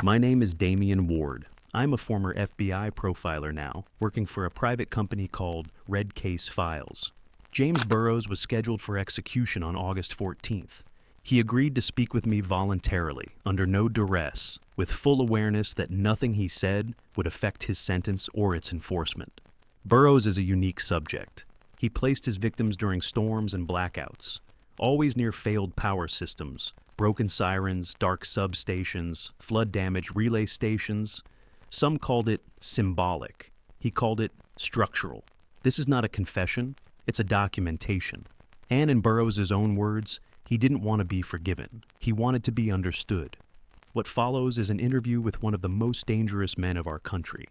My name is Damian Ward. I'm a former FBI profiler now, working for a private company called Red Case Files. James Burrows was scheduled for execution on August 14th. He agreed to speak with me voluntarily, under no duress, with full awareness that nothing he said would affect his sentence or its enforcement. Burrows is a unique subject. He placed his victims during storms and blackouts, always near failed power systems, broken sirens, dark substations, flood-damaged relay stations. Some called it symbolic. He called it structural. This is not a confession, it's a documentation. And in Burrows' own words, he didn't want to be forgiven. He wanted to be understood. What follows is an interview with one of the most dangerous men of our country.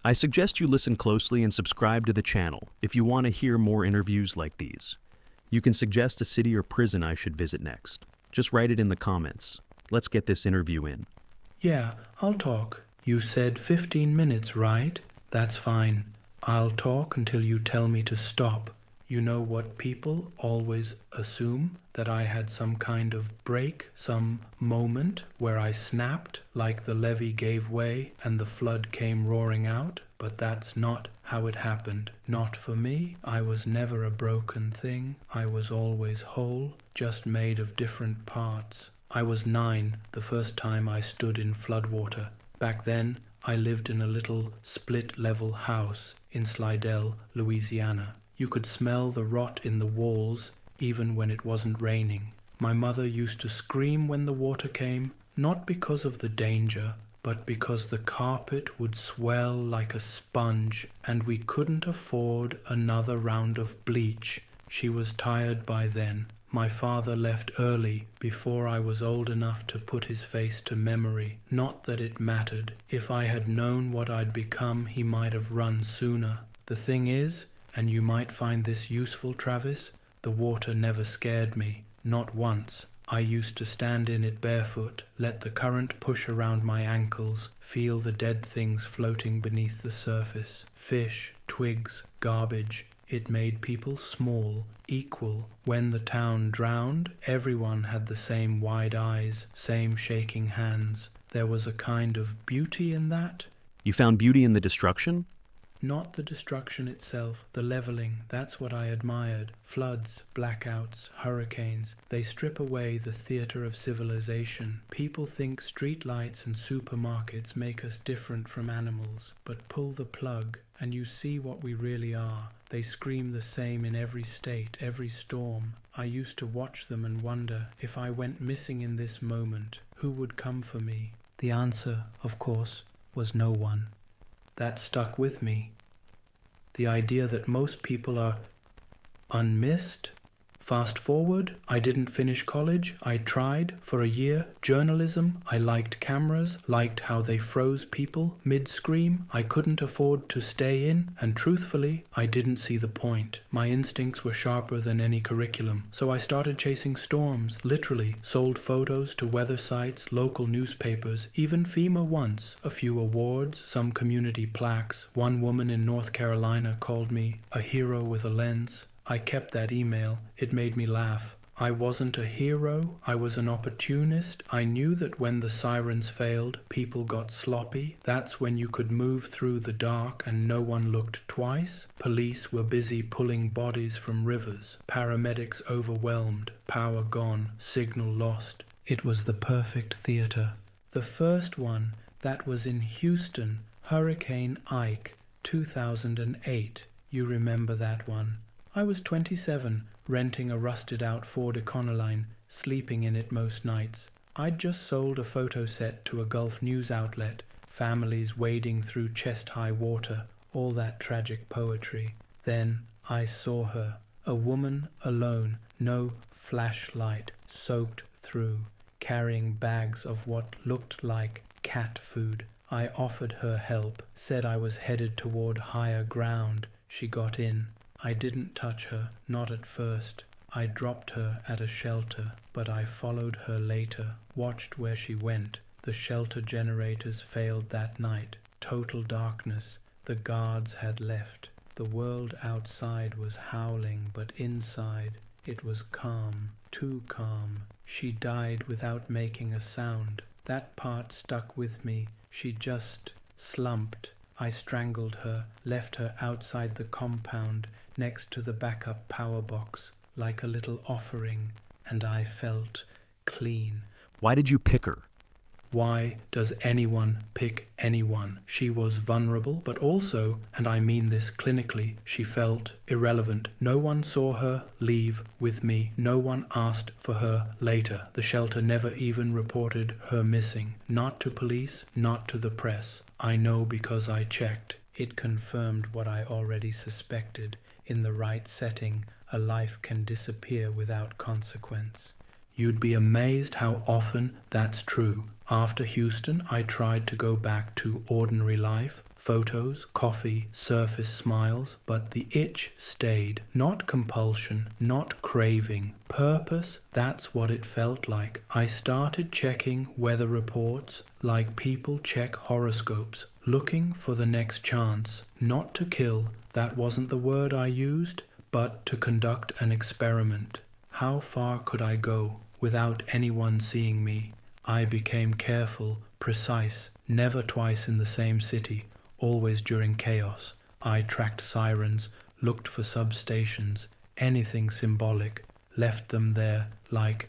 I suggest you listen closely and subscribe to the channel if you want to hear more interviews like these. You can suggest a city or prison I should visit next. Just write it in the comments. Let's get this interview in. Yeah, I'll talk. You said 15 minutes, right? That's fine. I'll talk until you tell me to stop. You know what people always assume? That I had some kind of break, some moment where I snapped like the levee gave way and the flood came roaring out? But that's not how it happened. Not for me. I was never a broken thing. I was always whole, just made of different parts. I was 9 the first time I stood in floodwater. Back then, I lived in a little split-level house in Slidell, Louisiana. You could smell the rot in the walls even when it wasn't raining. My mother used to scream when the water came, not because of the danger, but because the carpet would swell like a sponge and we couldn't afford another round of bleach. She was tired by then. My father left early, before I was old enough to put his face to memory. Not that it mattered. If I had known what I'd become, he might have run sooner. The thing is, and you might find this useful, Travis, the water never scared me. Not once. I used to stand in it barefoot, let the current push around my ankles, feel the dead things floating beneath the surface. Fish, twigs, garbage. It made people small, equal. When the town drowned, everyone had the same wide eyes, same shaking hands. There was a kind of beauty in that. You found beauty in the destruction? Not the destruction itself, the leveling, that's what I admired. Floods, blackouts, hurricanes, they strip away the theater of civilization. People think streetlights and supermarkets make us different from animals, but pull the plug and you see what we really are. They scream the same in every state, every storm. I used to watch them and wonder, if I went missing in this moment, who would come for me? The answer, of course, was no one. That stuck with me. The idea that most people are unmissed. Fast forward, I didn't finish college. I tried for a year. Journalism. I liked cameras, liked how they froze people mid-scream. I couldn't afford to stay in, and truthfully, I didn't see the point. My instincts were sharper than any curriculum. So I started chasing storms, literally. Sold photos to weather sites, local newspapers, even FEMA once. A few awards, some community plaques. One woman in North Carolina called me a hero with a lens. I kept that email. It made me laugh. I wasn't a hero. I was an opportunist. I knew that when the sirens failed, people got sloppy. That's when you could move through the dark and no one looked twice. Police were busy pulling bodies from rivers. Paramedics overwhelmed. Power gone. Signal lost. It was the perfect theater. The first one, that was in Houston, Hurricane Ike, 2008. You remember that one. I was 27, renting a rusted-out Ford Econoline, sleeping in it most nights. I'd just sold a photo set to a Gulf news outlet, families wading through chest-high water, all that tragic poetry. Then I saw her, a woman alone, no flashlight, soaked through, carrying bags of what looked like cat food. I offered her help, said I was headed toward higher ground. She got in. I didn't touch her, not at first. I dropped her at a shelter, but I followed her later, watched where she went. The shelter generators failed that night. Total darkness. The guards had left. The world outside was howling, but inside it was calm, too calm. She died without making a sound. That part stuck with me. She just slumped. I strangled her, left her outside the compound next to the backup power box like a little offering, and I felt clean. Why did you pick her? Why does anyone pick anyone? She was vulnerable, but also, and I mean this clinically, she felt irrelevant. No one saw her leave with me. No one asked for her later. The shelter never even reported her missing. Not to police, not to the press. I know because I checked. It confirmed what I already suspected. In the right setting, a life can disappear without consequence. You'd be amazed how often that's true. After Houston, I tried to go back to ordinary life, photos, coffee, surface smiles, but the itch stayed. Not compulsion, not craving. Purpose, that's what it felt like. I started checking weather reports like people check horoscopes, looking for the next chance. Not to kill, that wasn't the word I used, but to conduct an experiment. How far could I go without anyone seeing me? I became careful, precise, never twice in the same city, always during chaos. I tracked sirens, looked for substations, anything symbolic, left them there like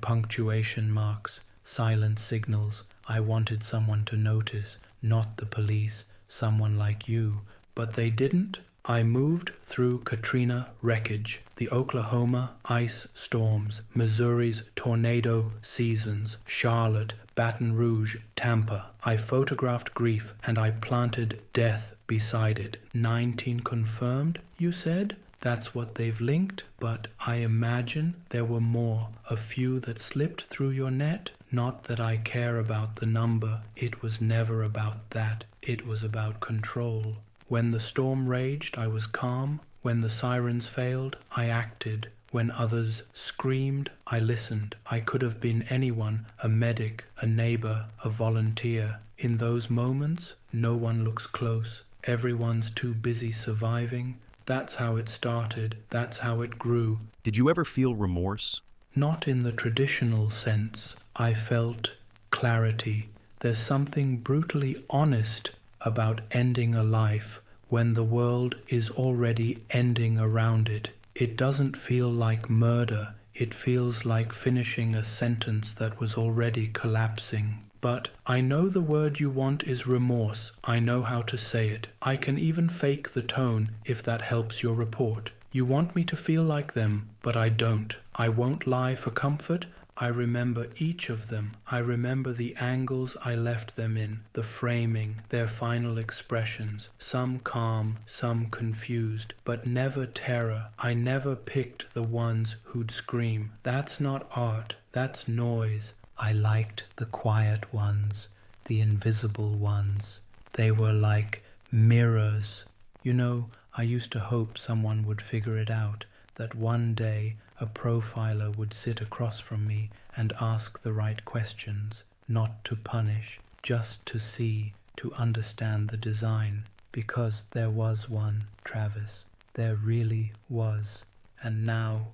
punctuation marks, silent signals. I wanted someone to notice, not the police, someone like you, but they didn't. I moved through Katrina wreckage, the Oklahoma ice storms, Missouri's tornado seasons, Charlotte, Baton Rouge, Tampa. I photographed grief and I planted death beside it. 19 confirmed, you said? That's what they've linked, but I imagine there were more, a few that slipped through your net. Not that I care about the number, it was never about that, it was about control. When the storm raged, I was calm. When the sirens failed, I acted. When others screamed, I listened. I could have been anyone, a medic, a neighbor, a volunteer. In those moments, no one looks close. Everyone's too busy surviving. That's how it started. That's how it grew. Did you ever feel remorse? Not in the traditional sense. I felt clarity. There's something brutally honest about ending a life when the world is already ending around it. It doesn't feel like murder. It feels like finishing a sentence that was already collapsing. But I know the word you want is remorse. I know how to say it. I can even fake the tone if that helps your report. You want me to feel like them, but I don't. I won't lie for comfort. I remember each of them. I remember the angles I left them in, the framing, their final expressions, some calm, some confused, but never terror. I never picked the ones who'd scream. That's not art, that's noise. I liked the quiet ones, the invisible ones. They were like mirrors. You know, I used to hope someone would figure it out, that one day a profiler would sit across from me and ask the right questions, not to punish, just to see, to understand the design. Because there was one, Travis. There really was. And now,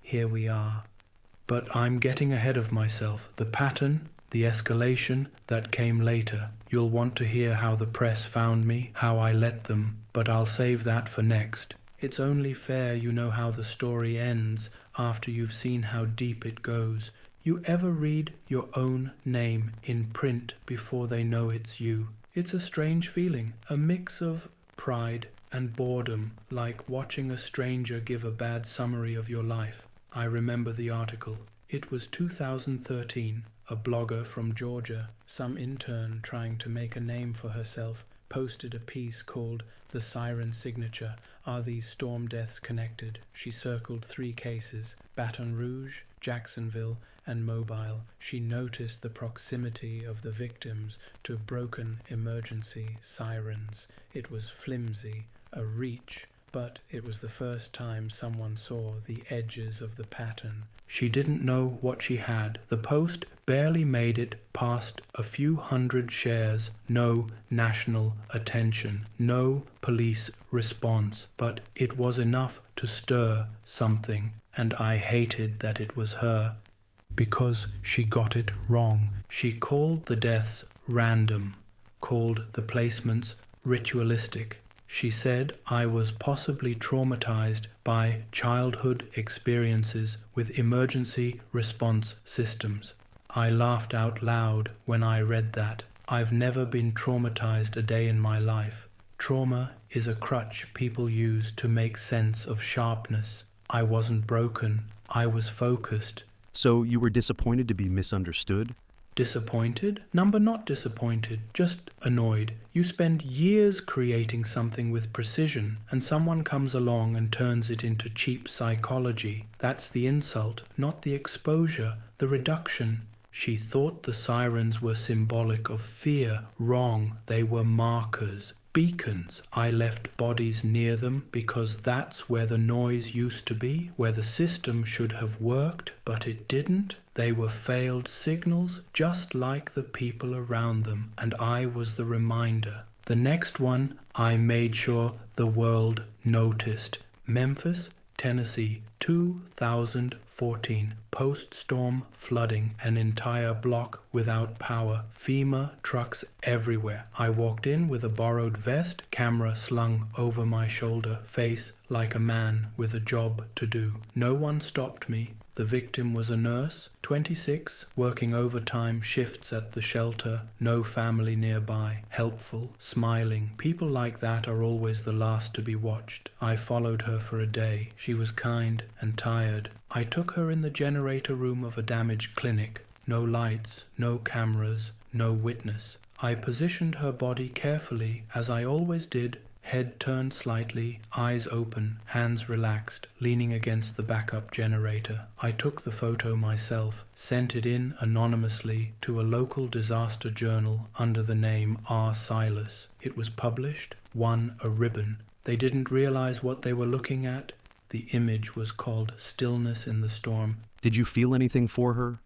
here we are. But I'm getting ahead of myself. The pattern, the escalation, that came later. You'll want to hear how the press found me, how I let them, but I'll save that for next. It's only fair you know how the story ends after you've seen how deep it goes. You ever read your own name in print before they know it's you? It's a strange feeling, a mix of pride and boredom, like watching a stranger give a bad summary of your life. I remember the article. It was 2013. A blogger from Georgia, some intern trying to make a name for herself, posted a piece called "The Siren Signature. Are These Storm Deaths Connected?" She circled 3 cases, Baton Rouge, Jacksonville, and Mobile. She noticed the proximity of the victims to broken emergency sirens. It was flimsy, a reach, but it was the first time someone saw the edges of the pattern. She didn't know what she had. The post barely made it past a few hundred shares. No national attention, no police response, but it was enough to stir something, and I hated that it was her. because she got it wrong. She called the deaths random, called the placements ritualistic. She said I was possibly traumatized by childhood experiences with emergency response systems. I laughed out loud when I read that. I've never been traumatized a day in my life. Trauma is a crutch people use to make sense of sharpness. I wasn't broken. I was focused. So you were disappointed to be misunderstood? Disappointed? Number not disappointed, just annoyed. You spend years creating something with precision, and someone comes along and turns it into cheap psychology. That's the insult, not the exposure, the reduction. She thought the sirens were symbolic of fear. Wrong. They were markers. Beacons. I left bodies near them because that's where the noise used to be, where the system should have worked, but it didn't. They were failed signals, just like the people around them, and I was the reminder. The next one, I made sure the world noticed. Memphis, Tennessee, 2014. Post-storm flooding, an entire block without power. FEMA trucks everywhere. I walked in with a borrowed vest, camera slung over my shoulder, face like a man with a job to do. No one stopped me. The victim was a nurse, 26, working overtime shifts at the shelter, no family nearby, helpful, smiling. People like that are always the last to be watched. I followed her for a day. She was kind and tired. I took her in the generator room of a damaged clinic. No lights, no cameras, no witness. I positioned her body carefully, as I always did, head turned slightly, eyes open, hands relaxed, leaning against the backup generator. I took the photo myself, sent it in anonymously to a local disaster journal under the name R. Silas. It was published, won a ribbon. They didn't realize what they were looking at. The image was called Stillness in the Storm. Did you feel anything for her?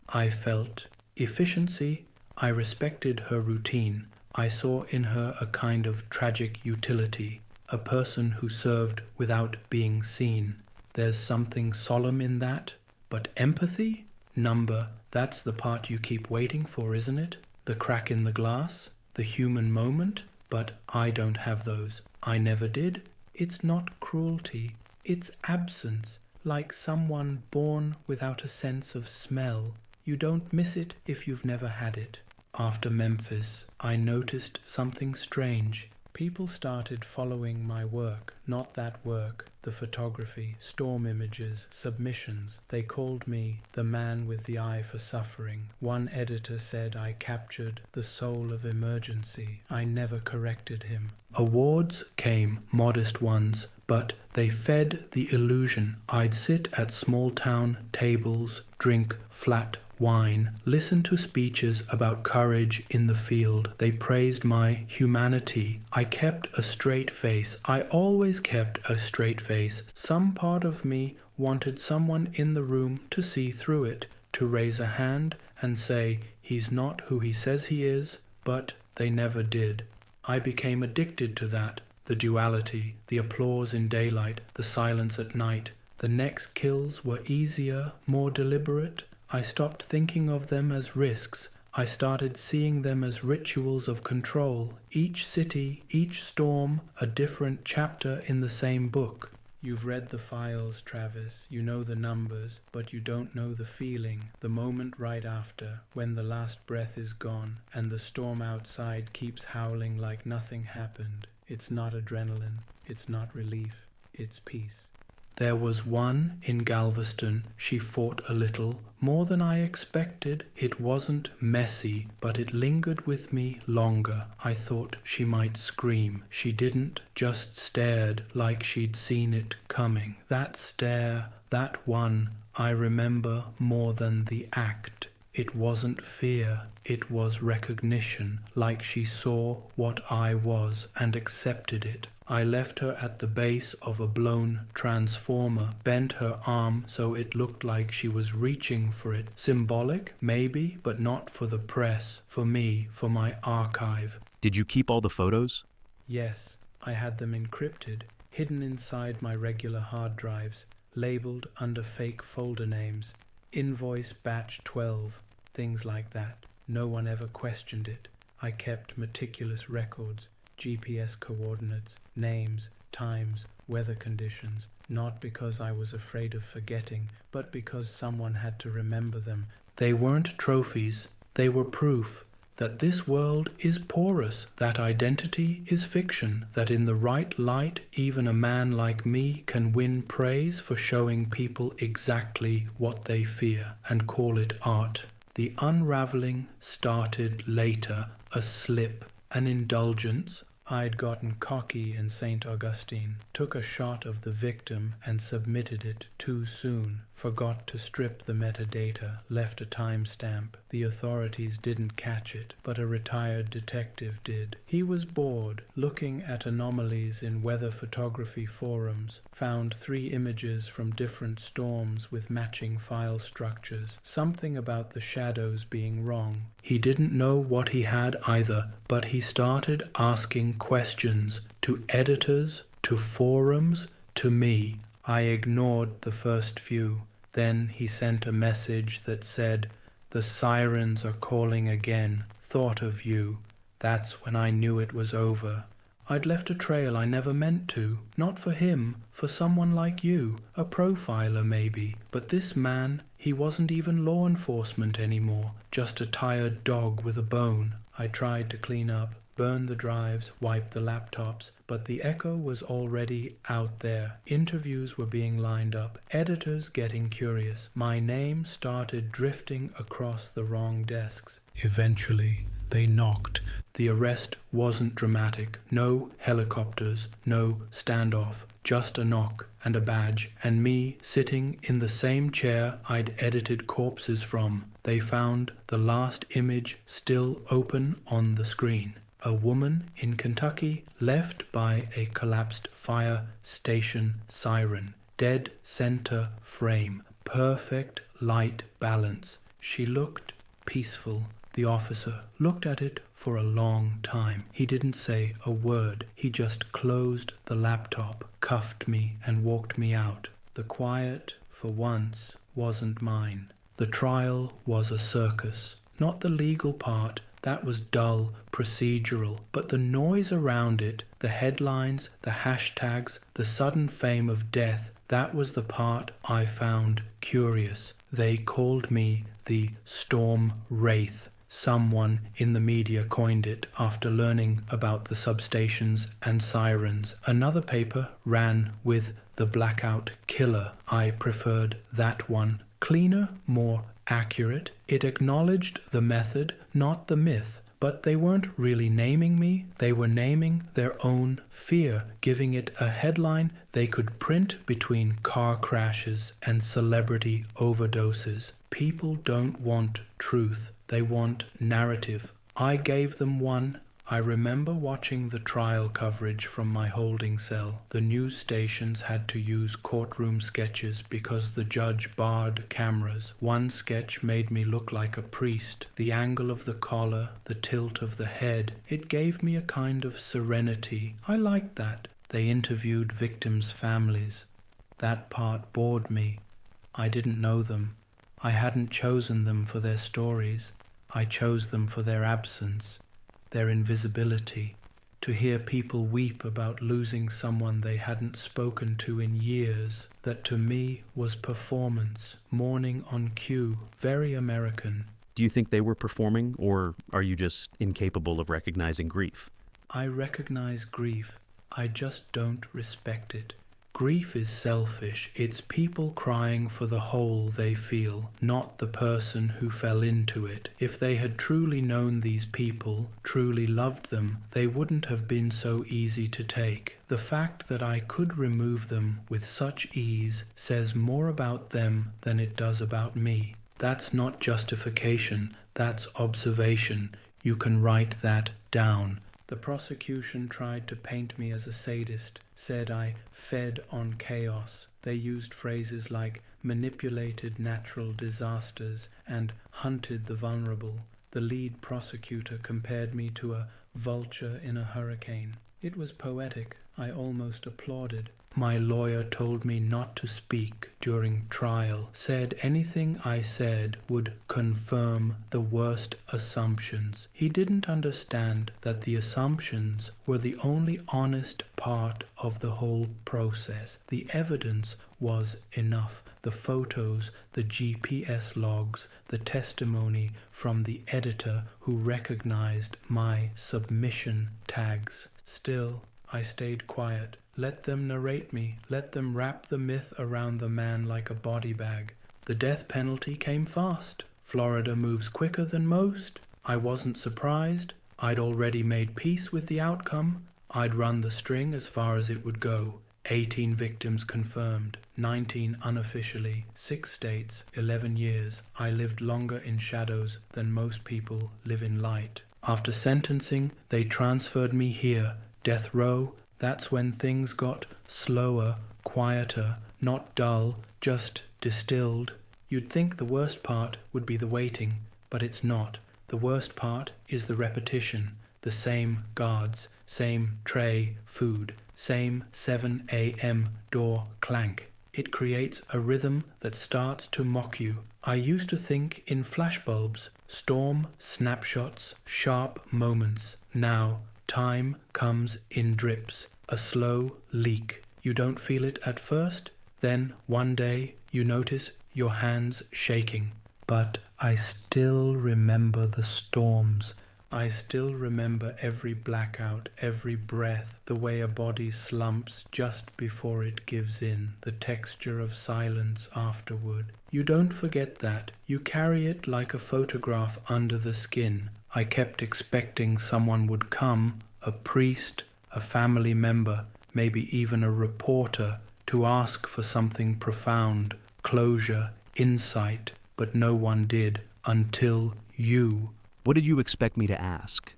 I felt efficiency. I respected her routine. I saw in her a kind of tragic utility, a person who served without being seen. There's something solemn in that, but empathy? Number, that's the part you keep waiting for, isn't it? The crack in the glass, the human moment, but I don't have those. I never did. It's not cruelty, it's absence, like someone born without a sense of smell. You don't miss it if you've never had it. After Memphis, I noticed something strange. People started following my work, not that work, the photography, storm images, submissions. They called me the man with the eye for suffering. One editor said I captured the soul of emergency. I never corrected him. Awards came, modest ones, but they fed the illusion. I'd sit at small-town tables, drink flat wine, listen to speeches about courage in the field. They praised my humanity. I kept a straight face. I always kept a straight face. Some part of me wanted someone in the room to see through it, to raise a hand and say, he's not who he says he is, but they never did. I became addicted to that, the duality, the applause in daylight, the silence at night. The next kills were easier, more deliberate. I stopped thinking of them as risks. I started seeing them as rituals of control. Each city, each storm, a different chapter in the same book. You've read the files, Travis. You know the numbers, but you don't know the feeling, the moment right after, when the last breath is gone and the storm outside keeps howling like nothing happened. It's not adrenaline. It's not relief. It's peace. There was one in Galveston. She fought a little, more than I expected. It wasn't messy, but it lingered with me longer. I thought she might scream. She didn't, just stared like she'd seen it coming. That stare, that one, I remember more than the act. It wasn't fear, it was recognition, like she saw what I was and accepted it. I left her at the base of a blown transformer, bent her arm so it looked like she was reaching for it. Symbolic, maybe, but not for the press, for me, for my archive. Did you keep all the photos? Yes, I had them encrypted, hidden inside my regular hard drives, labeled under fake folder names. Invoice batch 12, things like that. No one ever questioned it. I kept meticulous records, GPS coordinates, names, times, weather conditions, not because I was afraid of forgetting, but because someone had to remember them. They weren't trophies, they were proof that this world is porous, that identity is fiction, that in the right light even a man like me can win praise for showing people exactly what they fear and call it art. The unraveling started later, a slip, an indulgence. I'd gotten cocky in St. Augustine, took a shot of the victim and submitted it too soon, forgot to strip the metadata, left a timestamp. The authorities didn't catch it, but a retired detective did. He was bored, looking at anomalies in weather photography forums, found 3 images from different storms with matching file structures, something about the shadows being wrong. He didn't know what he had either, but he started asking questions to editors, to forums, to me. I ignored the first few. Then he sent a message that said, "The sirens are calling again. Thought of you." That's when I knew it was over. I'd left a trail I never meant to. Not for him, for someone like you, a profiler maybe. But this man, he wasn't even law enforcement anymore, just a tired dog with a bone. I tried to clean up, burn the drives, wipe the laptops, but the echo was already out there. Interviews were being lined up, editors getting curious. My name started drifting across the wrong desks. Eventually, they knocked. The arrest wasn't dramatic. No helicopters, no standoff, just a knock and a badge, and me sitting in the same chair I'd edited corpses from. They found the last image still open on the screen. A woman in Kentucky left by a collapsed fire station siren. Dead center frame. Perfect light balance. She looked peaceful. The officer looked at it for a long time. He didn't say a word. He just closed the laptop, cuffed me, and walked me out. The quiet, for once, wasn't mine. The trial was a circus. Not the legal part. That was dull, procedural, but the noise around it, the headlines, the hashtags, the sudden fame of death, that was the part I found curious. They called me the Storm Wraith. Someone in the media coined it after learning about the substations and sirens. Another paper ran with the Blackout Killer. I preferred that one. Cleaner, more accurate. It acknowledged the method, not the myth. But they weren't really naming me. They were naming their own fear, giving it a headline they could print between car crashes and celebrity overdoses. People don't want truth. They want narrative. I gave them one. I remember watching the trial coverage from my holding cell. The news stations had to use courtroom sketches because the judge barred cameras. One sketch made me look like a priest. The angle of the collar, the tilt of the head, it gave me a kind of serenity. I liked that. They interviewed victims' families. That part bored me. I didn't know them. I hadn't chosen them for their stories. I chose them for their absence, their invisibility. To hear people weep about losing someone they hadn't spoken to in years, that to me was performance, mourning on cue, very American. Do you think they were performing, or are you just incapable of recognizing grief? I recognize grief. I just don't respect it. Grief is selfish. It's people crying for the hole they feel, not the person who fell into it. If they had truly known these people, truly loved them, they wouldn't have been so easy to take. The fact that I could remove them with such ease says more about them than it does about me. That's not justification, that's observation. You can write that down. The prosecution tried to paint me as a sadist, said I fed on chaos. They used phrases like manipulated natural disasters and hunted the vulnerable. The lead prosecutor compared me to a vulture in a hurricane. It was poetic. I almost applauded. My lawyer told me not to speak during trial, said anything I said would confirm the worst assumptions. He didn't understand that the assumptions were the only honest part of the whole process. The evidence was enough. The photos, the GPS logs, the testimony from the editor who recognized my submission tags. Still, I stayed quiet. Let them narrate me. Let them wrap the myth around the man like a body bag. The death penalty came fast. Florida moves quicker than most. I wasn't surprised. I'd already made peace with the outcome. I'd run the string as far as it would go. 18 victims confirmed, 19 unofficially, 6 states, 11 years. I lived longer in shadows than most people live in light. After sentencing, they transferred me here, death row. That's when things got slower, quieter, not dull, just distilled. You'd think the worst part would be the waiting, but it's not. The worst part is the repetition. The same guards, same tray, food, same 7 a.m. door clank. It creates a rhythm that starts to mock you. I used to think in flashbulbs, storm, snapshots, sharp moments. Now, time comes in drips, a slow leak. You don't feel it at first, then one day you notice your hands shaking. But I still remember the storms. I still remember every blackout, every breath, the way a body slumps just before it gives in, the texture of silence afterward. You don't forget that. You carry it like a photograph under the skin. I kept expecting someone would come, a priest, a family member, maybe even a reporter, to ask for something profound, closure, insight, but no one did until you. What did you expect me to ask?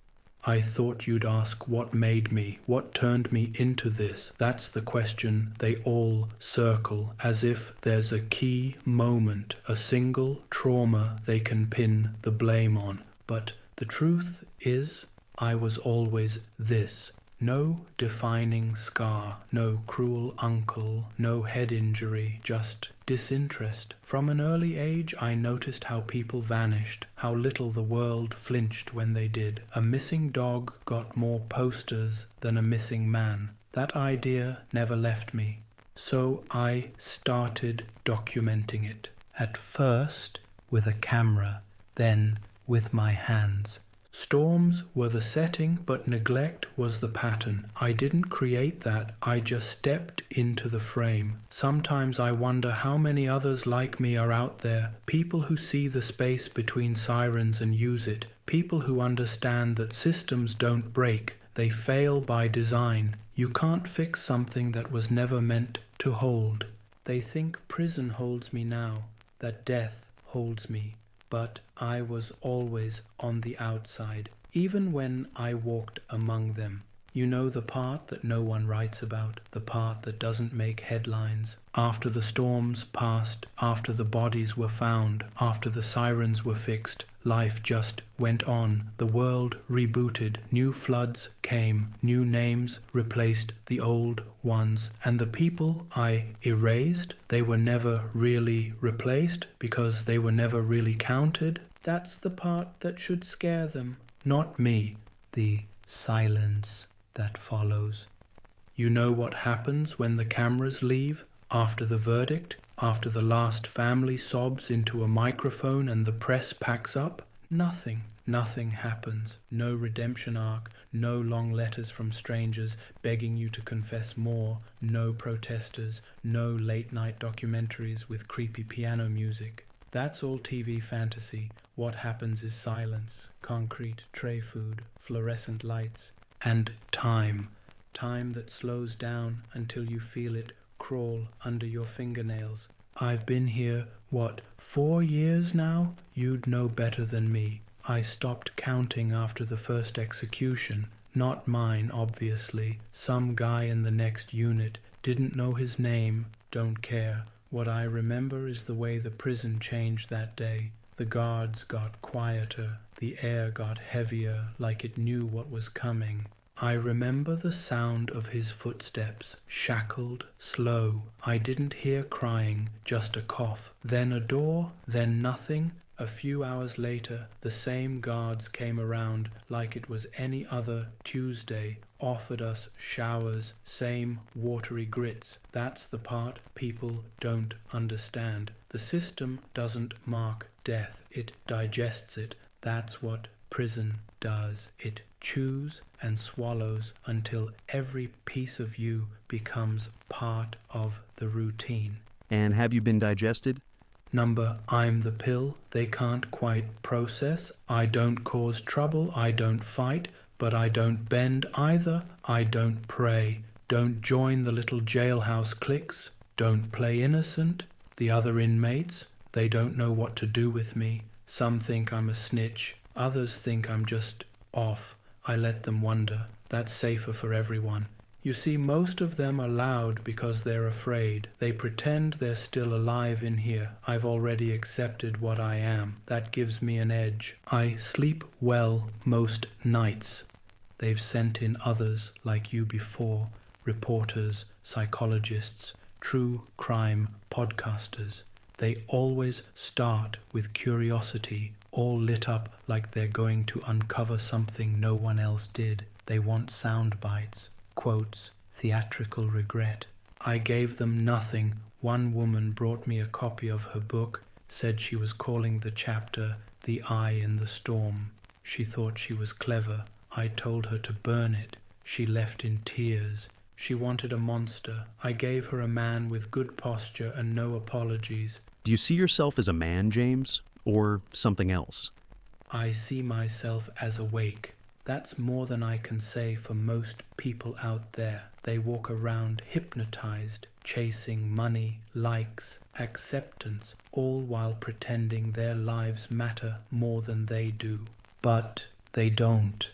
I thought you'd ask what made me, what turned me into this. That's the question they all circle, as if there's a key moment, a single trauma they can pin the blame on. But the truth is, I was always this. No defining scar, no cruel uncle, no head injury, just disinterest. From an early age I noticed how people vanished, how little the world flinched when they did. A missing dog got more posters than a missing man. That idea never left me. So I started documenting it. At first with a camera, then with my hands. Storms were the setting, but neglect was the pattern. I didn't create that, I just stepped into the frame. Sometimes I wonder how many others like me are out there, people who see the space between sirens and use it, people who understand that systems don't break, they fail by design. You can't fix something that was never meant to hold. They think prison holds me now, that death holds me. But I was always on the outside, even when I walked among them. You know the part that no one writes about, the part that doesn't make headlines. After the storms passed, after the bodies were found, after the sirens were fixed, life just went on. The world rebooted, new floods came, new names replaced the old ones, and the people I erased, they were never really replaced because they were never really counted. That's the part that should scare them, not me. The silence that follows. You know what happens when the cameras leave? After the verdict? After the last family sobs into a microphone and the press packs up? Nothing. Nothing happens. No redemption arc, no long letters from strangers begging you to confess more, no protesters, no late-night documentaries with creepy piano music. That's all TV fantasy. What happens is silence, concrete, tray food, fluorescent lights, and time. Time that slows down until you feel it crawl under your fingernails. I've been here, 4 years now? You'd know better than me. I stopped counting after the first execution. Not mine, obviously. Some guy in the next unit. Didn't know his name. Don't care. What I remember is the way the prison changed that day. The guards got quieter. The air got heavier, like it knew what was coming. I remember the sound of his footsteps, shackled, slow. I didn't hear crying, just a cough. Then a door, then nothing. A few hours later, the same guards came around like it was any other Tuesday, offered us showers, same watery grits. That's the part people don't understand. The system doesn't mark death, it digests it. That's what prison does. It chews and swallows until every piece of you becomes part of the routine. And have you been digested? Number, I'm the pill they can't quite process. I don't cause trouble, I don't fight, but I don't bend either. I don't pray. Don't join the little jailhouse cliques. Don't play innocent. The other inmates, they don't know what to do with me. Some think I'm a snitch. Others think I'm just off. I let them wonder. That's safer for everyone. You see, most of them are loud because they're afraid. They pretend they're still alive in here. I've already accepted what I am. That gives me an edge. I sleep well most nights. They've sent in others like you before, reporters, psychologists, true crime podcasters. They always start with curiosity, all lit up like they're going to uncover something no one else did. They want sound bites. Quotes, theatrical regret. I gave them nothing. One woman brought me a copy of her book, said she was calling the chapter The Eye in the Storm. She thought she was clever. I told her to burn it. She left in tears. She wanted a monster. I gave her a man with good posture and no apologies. Do you see yourself as a man, James, or something else? I see myself as awake. That's more than I can say for most people out there. They walk around hypnotized, chasing money, likes, acceptance, all while pretending their lives matter more than they do. But they don't.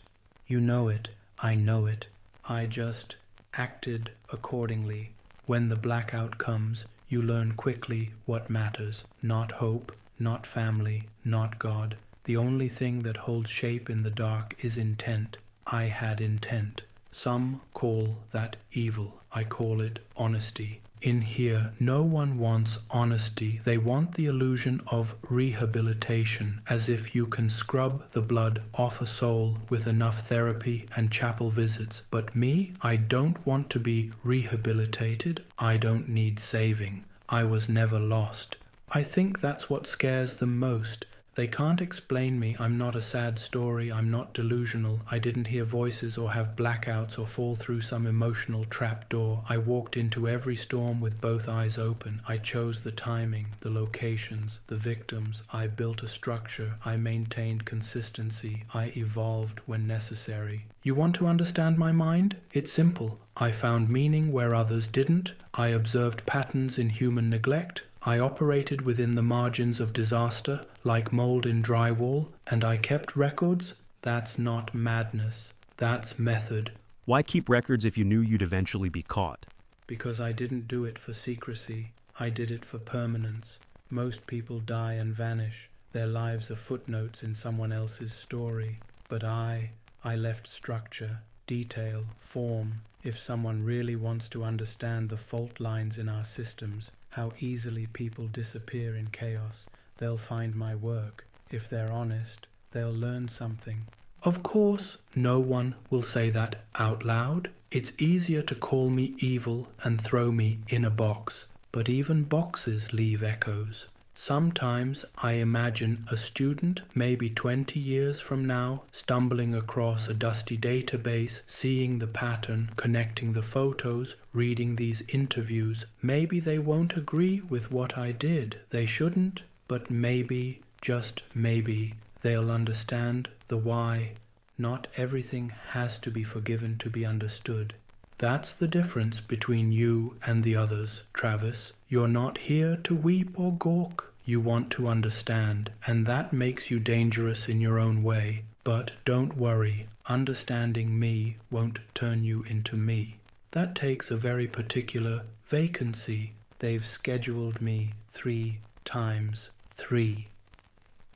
You know it. I know it. I just acted accordingly. When the blackout comes, you learn quickly what matters. Not hope, not family, not God. The only thing that holds shape in the dark is intent. I had intent. Some call that evil. I call it honesty. In here, no one wants honesty. They want the illusion of rehabilitation, as if you can scrub the blood off a soul with enough therapy and chapel visits. But me, I don't want to be rehabilitated. I don't need saving. I was never lost. I think that's what scares them most. They can't explain me. I'm not a sad story. I'm not delusional. I didn't hear voices or have blackouts or fall through some emotional trapdoor. I walked into every storm with both eyes open. I chose the timing, the locations, the victims. I built a structure. I maintained consistency. I evolved when necessary. You want to understand my mind? It's simple. I found meaning where others didn't. I observed patterns in human neglect. I operated within the margins of disaster, like mold in drywall, and I kept records. That's not madness. That's method. Why keep records if you knew you'd eventually be caught? Because I didn't do it for secrecy. I did it for permanence. Most people die and vanish. Their lives are footnotes in someone else's story. But I left structure, detail, form. If someone really wants to understand the fault lines in our systems, how easily people disappear in chaos, they'll find my work. If they're honest, they'll learn something. Of course, no one will say that out loud. It's easier to call me evil and throw me in a box, but even boxes leave echoes. Sometimes I imagine a student, maybe 20 years from now, stumbling across a dusty database, seeing the pattern, connecting the photos, reading these interviews. Maybe they won't agree with what I did. They shouldn't, but maybe, just maybe, they'll understand the why. Not everything has to be forgiven to be understood. That's the difference between you and the others, Travis. You're not here to weep or gawk. You want to understand, and that makes you dangerous in your own way. But don't worry, understanding me won't turn you into me. That takes a very particular vacancy. They've scheduled me 3 times 3.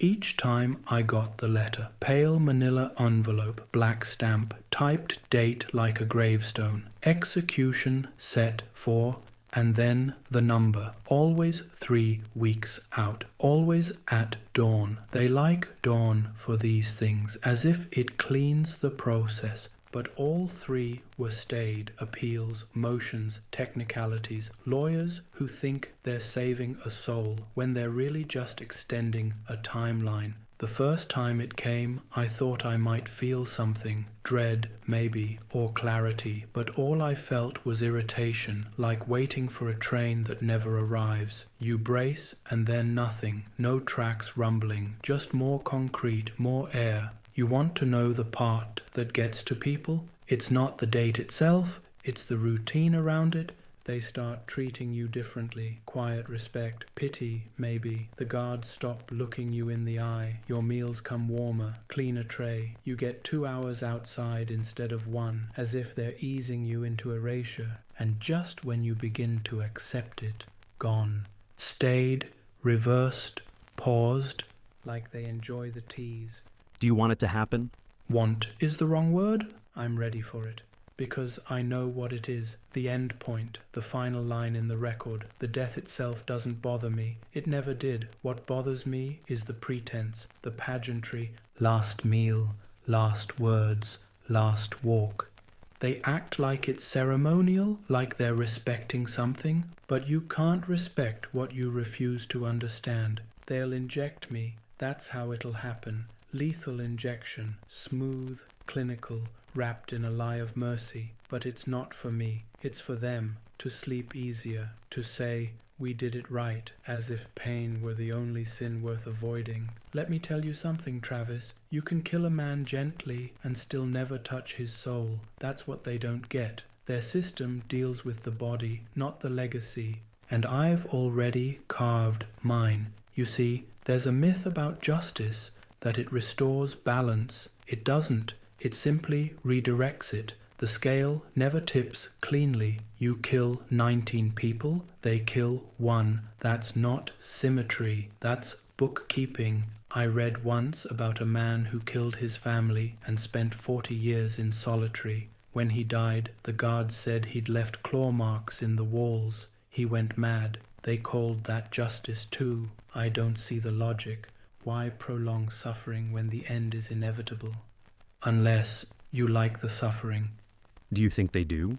Each time I got the letter, pale manila envelope, black stamp, typed date like a gravestone, execution set for, and then the number, always 3 weeks out, always at dawn. They like dawn for these things, as if it cleans the process. But all 3 were stayed, appeals, motions, technicalities, lawyers who think they're saving a soul when they're really just extending a timeline. The first time it came, I thought I might feel something, dread maybe, or clarity, but all I felt was irritation, like waiting for a train that never arrives. You brace, and then nothing, no tracks rumbling, just more concrete, more air. You want to know the part that gets to people? It's not the date itself, it's the routine around it. They start treating you differently. Quiet respect, pity, maybe. The guards stop looking you in the eye. Your meals come warmer, clean a tray. You get 2 hours outside instead of 1, as if they're easing you into erasure. And just when you begin to accept it, gone. Stayed, reversed, paused, like they enjoy the tease. Do you want it to happen? Want is the wrong word. I'm ready for it. Because I know what it is. The end point, the final line in the record. The death itself doesn't bother me. It never did. What bothers me is the pretense, the pageantry. Last meal, last words, last walk. They act like it's ceremonial, like they're respecting something. But you can't respect what you refuse to understand. They'll inject me. That's how it'll happen. Lethal injection, smooth, clinical, wrapped in a lie of mercy. But it's not for me, it's for them, to sleep easier, to say, we did it right, as if pain were the only sin worth avoiding. Let me tell you something, Travis. You can kill a man gently and still never touch his soul. That's what they don't get. Their system deals with the body, not the legacy. And I've already carved mine. You see, there's a myth about justice, that it restores balance. It doesn't. It simply redirects it. The scale never tips cleanly. You kill 19 people, they kill 1. That's not symmetry. That's bookkeeping. I read once about a man who killed his family and spent 40 years in solitary. When he died, the guards said he'd left claw marks in the walls. He went mad. They called that justice too. I don't see the logic. Why prolong suffering when the end is inevitable? Unless you like the suffering. Do you think they do?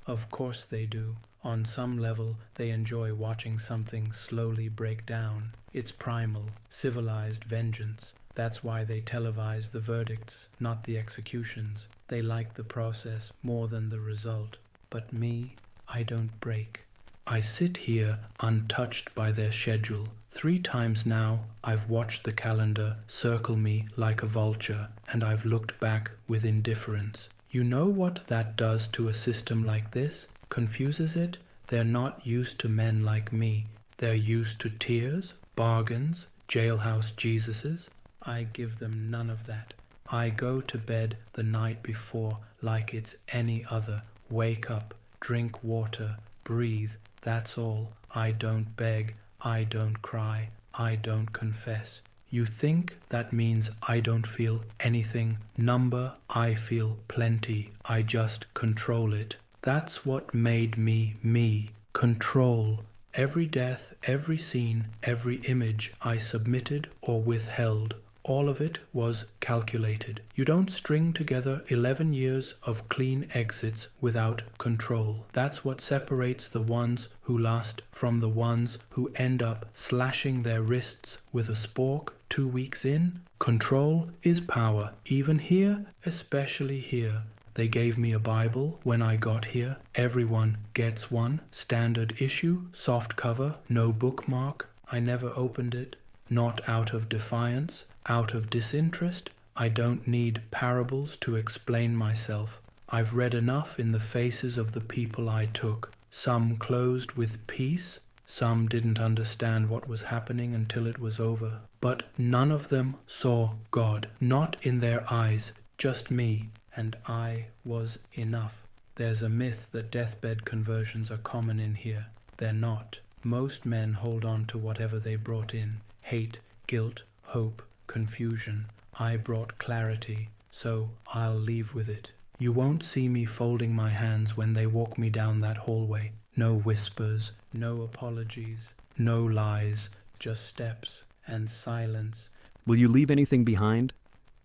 Of course they do. On some level, they enjoy watching something slowly break down. It's primal, civilized vengeance. That's why they televise the verdicts, not the executions. They like the process more than the result. But me, I don't break. I sit here untouched by their schedule. 3 times now I've watched the calendar circle me like a vulture, and I've looked back with indifference. You know what that does to a system like this? Confuses it? They're not used to men like me. They're used to tears, bargains, jailhouse Jesuses. I give them none of that. I go to bed the night before like it's any other. Wake up, drink water, breathe. That's all. I don't beg. I don't cry. I don't confess. You think that means I don't feel anything? Number, I feel plenty. I just control it. That's what made me me. Control. Every death, every scene, every image I submitted or withheld. All of it was calculated. You don't string together 11 years of clean exits without control. That's what separates the ones who last from the ones who end up slashing their wrists with a spork 2 weeks in. Control is power, even here, especially here. They gave me a Bible when I got here. Everyone gets one. Standard issue, soft cover, no bookmark. I never opened it. Not out of defiance, out of disinterest. I don't need parables to explain myself. I've read enough in the faces of the people I took. Some closed with peace, some didn't understand what was happening until it was over. But none of them saw God, not in their eyes, just me, and I was enough. There's a myth that deathbed conversions are common in here. They're not. Most men hold on to whatever they brought in. Hate, guilt, hope, confusion. I brought clarity, so I'll leave with it. You won't see me folding my hands when they walk me down that hallway. No whispers, no apologies, no lies, just steps and silence. Will you leave anything behind?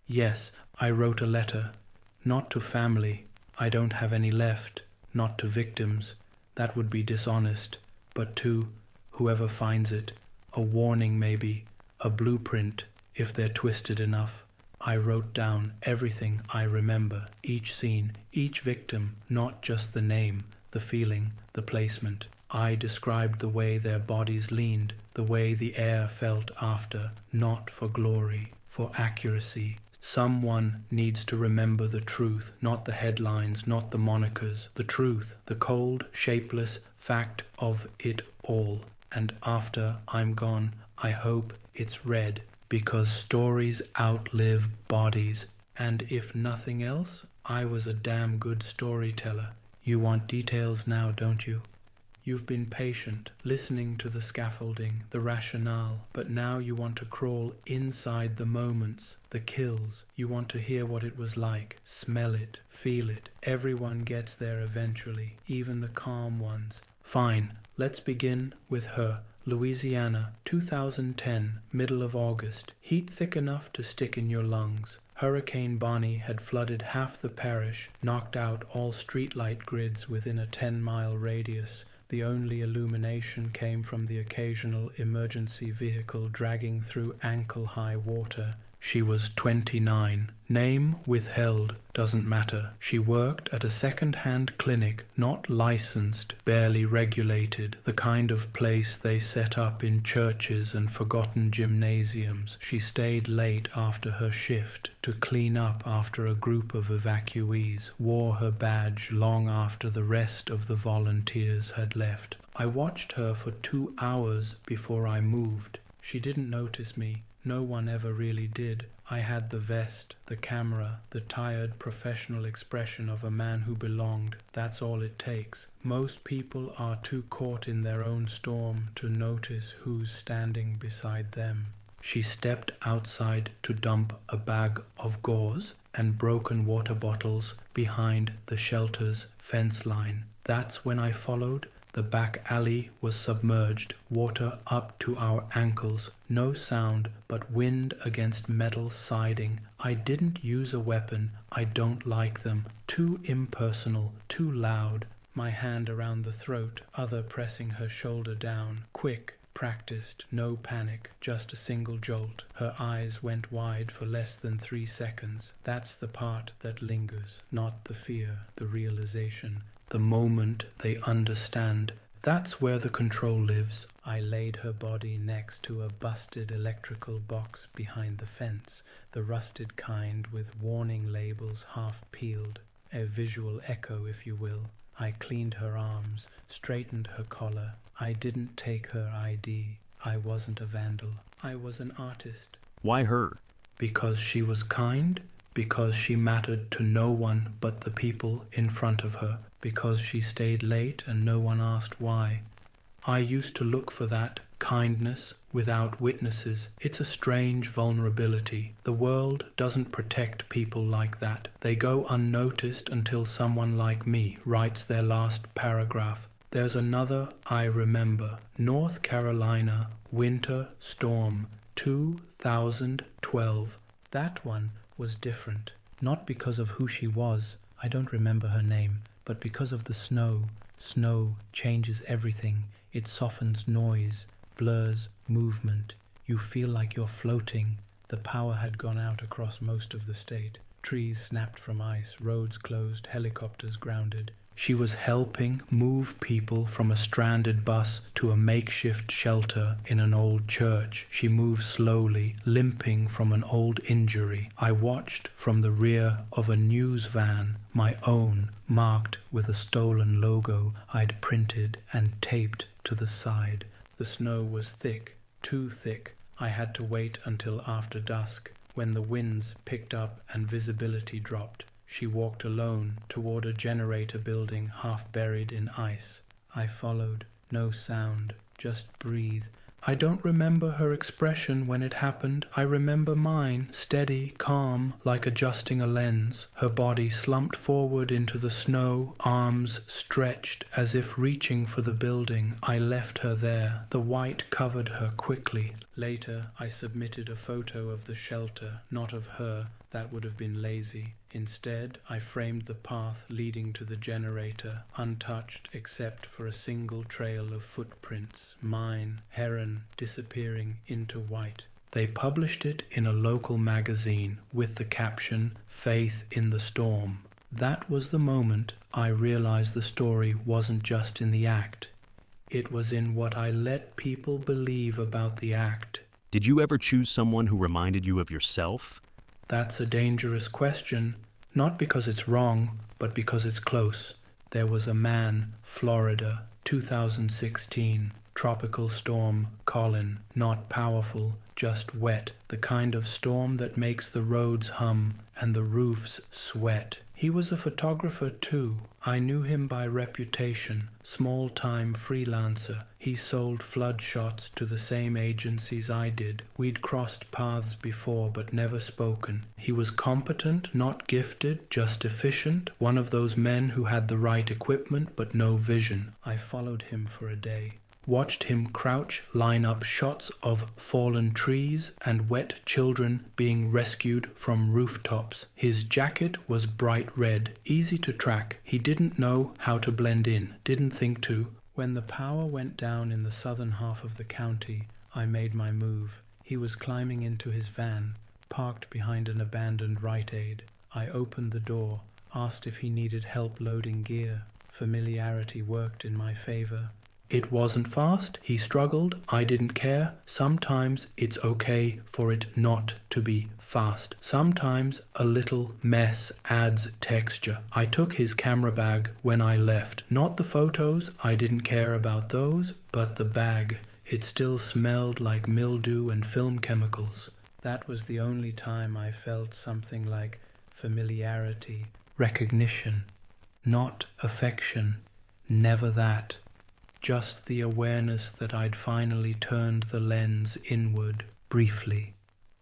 Yes, I wrote a letter. Not to family. I don't have any left. Not to victims. That would be dishonest. But to whoever finds it. A warning maybe. A blueprint, if they're twisted enough. I wrote down everything I remember. Each scene, each victim. Not just the name, the feeling, the placement. I described the way their bodies leaned, the way the air felt after, not for glory, for accuracy. Someone needs to remember the truth, not the headlines, not the monikers. The truth, the cold, shapeless fact of it all. And after I'm gone, I hope it's read, because stories outlive bodies. And if nothing else, I was a damn good storyteller. You want details now, don't you? You've been patient, listening to the scaffolding, the rationale, but now you want to crawl inside the moments, the kills. You want to hear what it was like, smell it, feel it. Everyone gets there eventually, even the calm ones. Fine, let's begin with her. Louisiana, 2010, middle of August. Heat thick enough to stick in your lungs. Hurricane Bonnie had flooded half the parish, knocked out all streetlight grids within a 10-mile radius. The only illumination came from the occasional emergency vehicle dragging through ankle-high water. She was 29. Name withheld, doesn't matter. She worked at a second-hand clinic, not licensed, barely regulated, the kind of place they set up in churches and forgotten gymnasiums. She stayed late after her shift to clean up after a group of evacuees, wore her badge long after the rest of the volunteers had left. I watched her for 2 hours before I moved. She didn't notice me. No one ever really did. I had the vest, the camera, the tired professional expression of a man who belonged. That's all it takes. Most people are too caught in their own storm to notice who's standing beside them. She stepped outside to dump a bag of gauze and broken water bottles behind the shelter's fence line. That's when I followed. The back alley was submerged, water up to our ankles. No sound, but wind against metal siding. I didn't use a weapon. I don't like them. Too impersonal, too loud. My hand around the throat, other pressing her shoulder down. Quick, practiced, no panic, just a single jolt. Her eyes went wide for less than 3 seconds. That's the part that lingers, not the fear, the realization. The moment they understand, that's where the control lives. I laid her body next to a busted electrical box behind the fence, the rusted kind with warning labels half peeled, a visual echo if you will. I cleaned her arms, straightened her collar. I didn't take her ID. I wasn't a vandal. I was an artist. Why her? Because she was kind, because she mattered to no one but the people in front of her, because she stayed late and no one asked why. I used to look for that kindness without witnesses. It's a strange vulnerability. The world doesn't protect people like that. They go unnoticed until someone like me writes their last paragraph. There's another I remember. North Carolina, winter storm, 2012. That one was different. Not because of who she was, I don't remember her name, but because of the snow. Snow changes everything. It softens noise, blurs movement. You feel like you're floating. The power had gone out across most of the state. Trees snapped from ice, roads closed, helicopters grounded. She was helping move people from a stranded bus to a makeshift shelter in an old church. She moved slowly, limping from an old injury. I watched from the rear of a news van, my own, marked with a stolen logo I'd printed and taped to the side. The snow was thick, too thick. I had to wait until after dusk, when the winds picked up and visibility dropped. She walked alone toward a generator building half buried in ice. I followed. No sound, just breathe. I don't remember her expression when it happened. I remember mine, steady, calm, like adjusting a lens. Her body slumped forward into the snow, arms stretched as if reaching for the building. I left her there. The white covered her quickly. Later, I submitted a photo of the shelter, not of her. That would have been lazy. Instead, I framed the path leading to the generator, untouched except for a single trail of footprints. Mine, heron, disappearing into white. They published it in a local magazine with the caption, "Faith in the Storm." That was the moment I realized the story wasn't just in the act. It was in what I let people believe about the act. Did you ever choose someone who reminded you of yourself? That's a dangerous question, not because it's wrong, but because it's close. There was a man, Florida, 2016, tropical storm, Colin, not powerful, just wet, the kind of storm that makes the roads hum and the roofs sweat. He was a photographer too. I knew him by reputation, small-time freelancer. He sold flood shots to the same agencies I did. We'd crossed paths before but never spoken. He was competent, not gifted, just efficient, one of those men who had the right equipment but no vision. I followed him for a day. Watched him crouch, line up shots of fallen trees and wet children being rescued from rooftops. His jacket was bright red, easy to track. He didn't know how to blend in, didn't think to. When the power went down in the southern half of the county, I made my move. He was climbing into his van, parked behind an abandoned Rite Aid. I opened the door, asked if he needed help loading gear. Familiarity worked in my favor. It wasn't fast, he struggled, I didn't care. Sometimes it's okay for it not to be fast. Sometimes a little mess adds texture. I took his camera bag when I left. Not the photos, I didn't care about those, but the bag. It still smelled like mildew and film chemicals. That was the only time I felt something like familiarity, recognition, not affection, never that. Just the awareness that I'd finally turned the lens inward, briefly.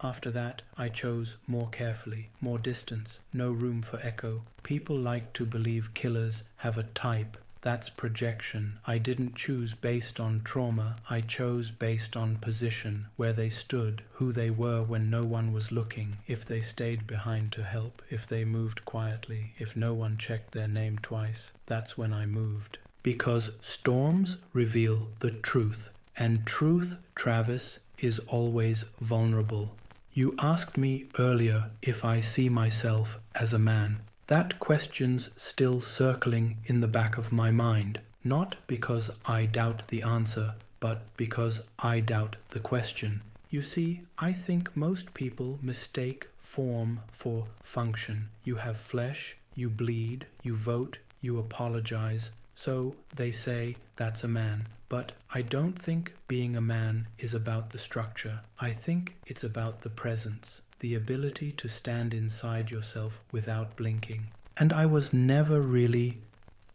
After that, I chose more carefully, more distance, no room for echo. People like to believe killers have a type. That's projection. I didn't choose based on trauma. I chose based on position, where they stood, who they were when no one was looking, if they stayed behind to help, if they moved quietly, if no one checked their name twice. That's when I moved. Because storms reveal the truth, and truth, Travis, is always vulnerable. You asked me earlier if I see myself as a man. That question's still circling in the back of my mind, not because I doubt the answer, but because I doubt the question. You see, I think most people mistake form for function. You have flesh, you bleed, you vote, you apologize. So they say that's a man. But I don't think being a man is about the structure. I think it's about the presence, the ability to stand inside yourself without blinking. And I was never really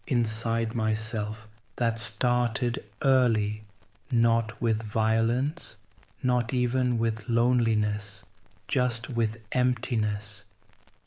inside myself. That started early, not with violence, not even with loneliness, just with emptiness.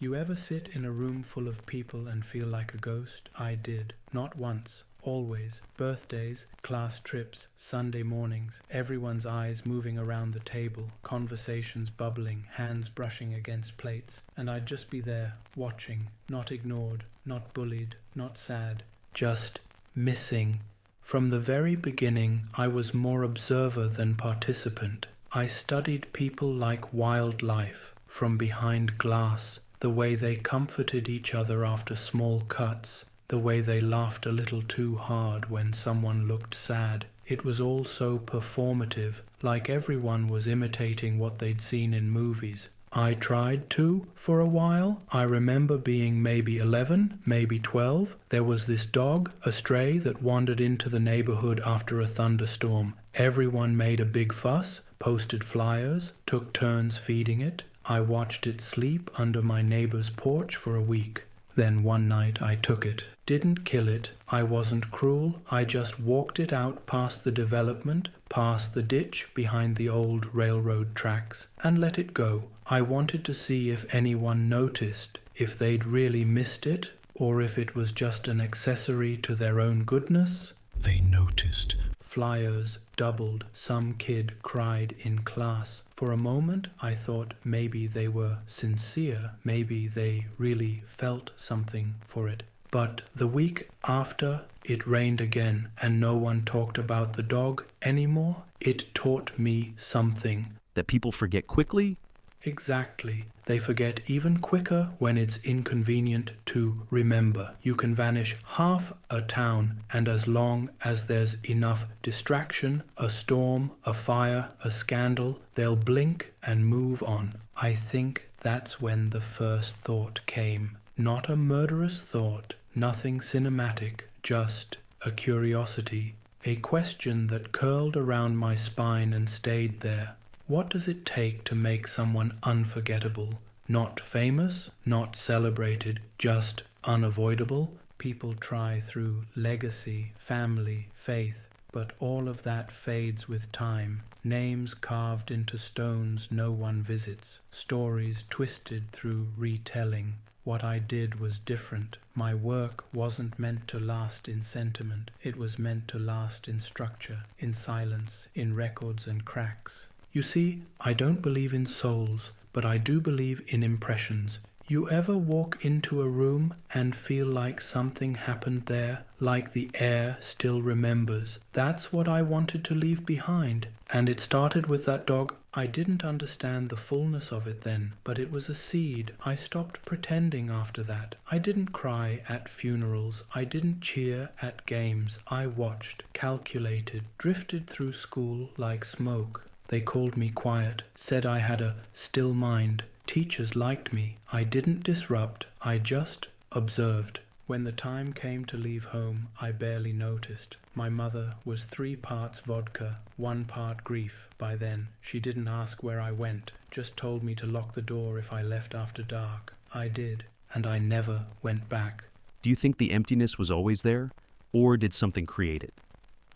You ever sit in a room full of people and feel like a ghost? I did. Not once. Always. Birthdays, class trips, Sunday mornings, everyone's eyes moving around the table, conversations bubbling, hands brushing against plates. And I'd just be there, watching, not ignored, not bullied, not sad, just missing. From the very beginning, I was more observer than participant. I studied people like wildlife, from behind glass, the way they comforted each other after small cuts, the way they laughed a little too hard when someone looked sad. It was all so performative, like everyone was imitating what they'd seen in movies. I tried to, for a while. I remember being maybe 11, maybe 12. There was this dog, a stray, that wandered into the neighborhood after a thunderstorm. Everyone made a big fuss, posted flyers, took turns feeding it. I watched it sleep under my neighbor's porch for a week. Then one night I took it. Didn't kill it. I wasn't cruel. I just walked it out past the development, past the ditch behind the old railroad tracks, and let it go. I wanted to see if anyone noticed, if they'd really missed it, or if it was just an accessory to their own goodness. They noticed. Flyers doubled. Some kid cried in class. For a moment I thought maybe they were sincere, maybe they really felt something for it. But the week after, it rained again, and no one talked about the dog anymore. It taught me something. That people forget quickly? Exactly. They forget even quicker when it's inconvenient to remember. You can vanish half a town, and as long as there's enough distraction, a storm, a fire, a scandal, they'll blink and move on. I think that's when the first thought came. Not a murderous thought, nothing cinematic, just a curiosity, a question that curled around my spine and stayed there. What does it take to make someone unforgettable? Not famous, not celebrated, just unavoidable? People try through legacy, family, faith, but all of that fades with time. Names carved into stones no one visits, stories twisted through retelling. What I did was different. My work wasn't meant to last in sentiment. It was meant to last in structure, in silence, in records and cracks. You see, I don't believe in souls, but I do believe in impressions. You ever walk into a room and feel like something happened there, like the air still remembers? That's what I wanted to leave behind. And it started with that dog. I didn't understand the fullness of it then, but it was a seed. I stopped pretending after that. I didn't cry at funerals. I didn't cheer at games. I watched, calculated, drifted through school like smoke. They called me quiet, said I had a still mind. Teachers liked me. I didn't disrupt, I just observed. When the time came to leave home, I barely noticed. My mother was 3 parts vodka, 1 part grief by then. She didn't ask where I went, just told me to lock the door if I left after dark. I did, and I never went back. Do you think the emptiness was always there, or did something create it?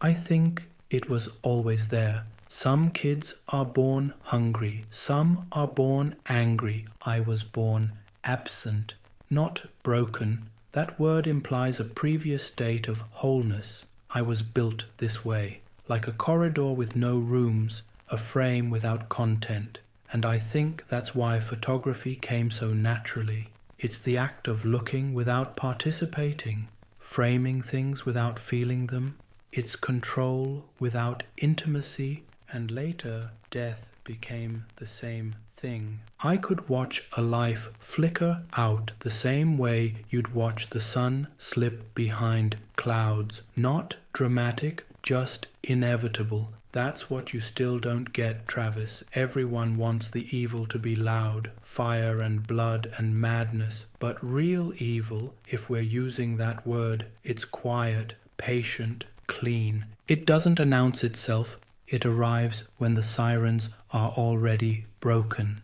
I think it was always there. Some kids are born hungry, some are born angry. I was born absent, not broken. That word implies a previous state of wholeness. I was built this way, like a corridor with no rooms, a frame without content. And I think that's why photography came so naturally. It's the act of looking without participating, framing things without feeling them. It's control without intimacy. And later, death became the same thing. I could watch a life flicker out the same way you'd watch the sun slip behind clouds. Not dramatic, just inevitable. That's what you still don't get, Travis. Everyone wants the evil to be loud, fire and blood and madness. But real evil, if we're using that word, it's quiet, patient, clean. It doesn't announce itself. It arrives when the sirens are already broken.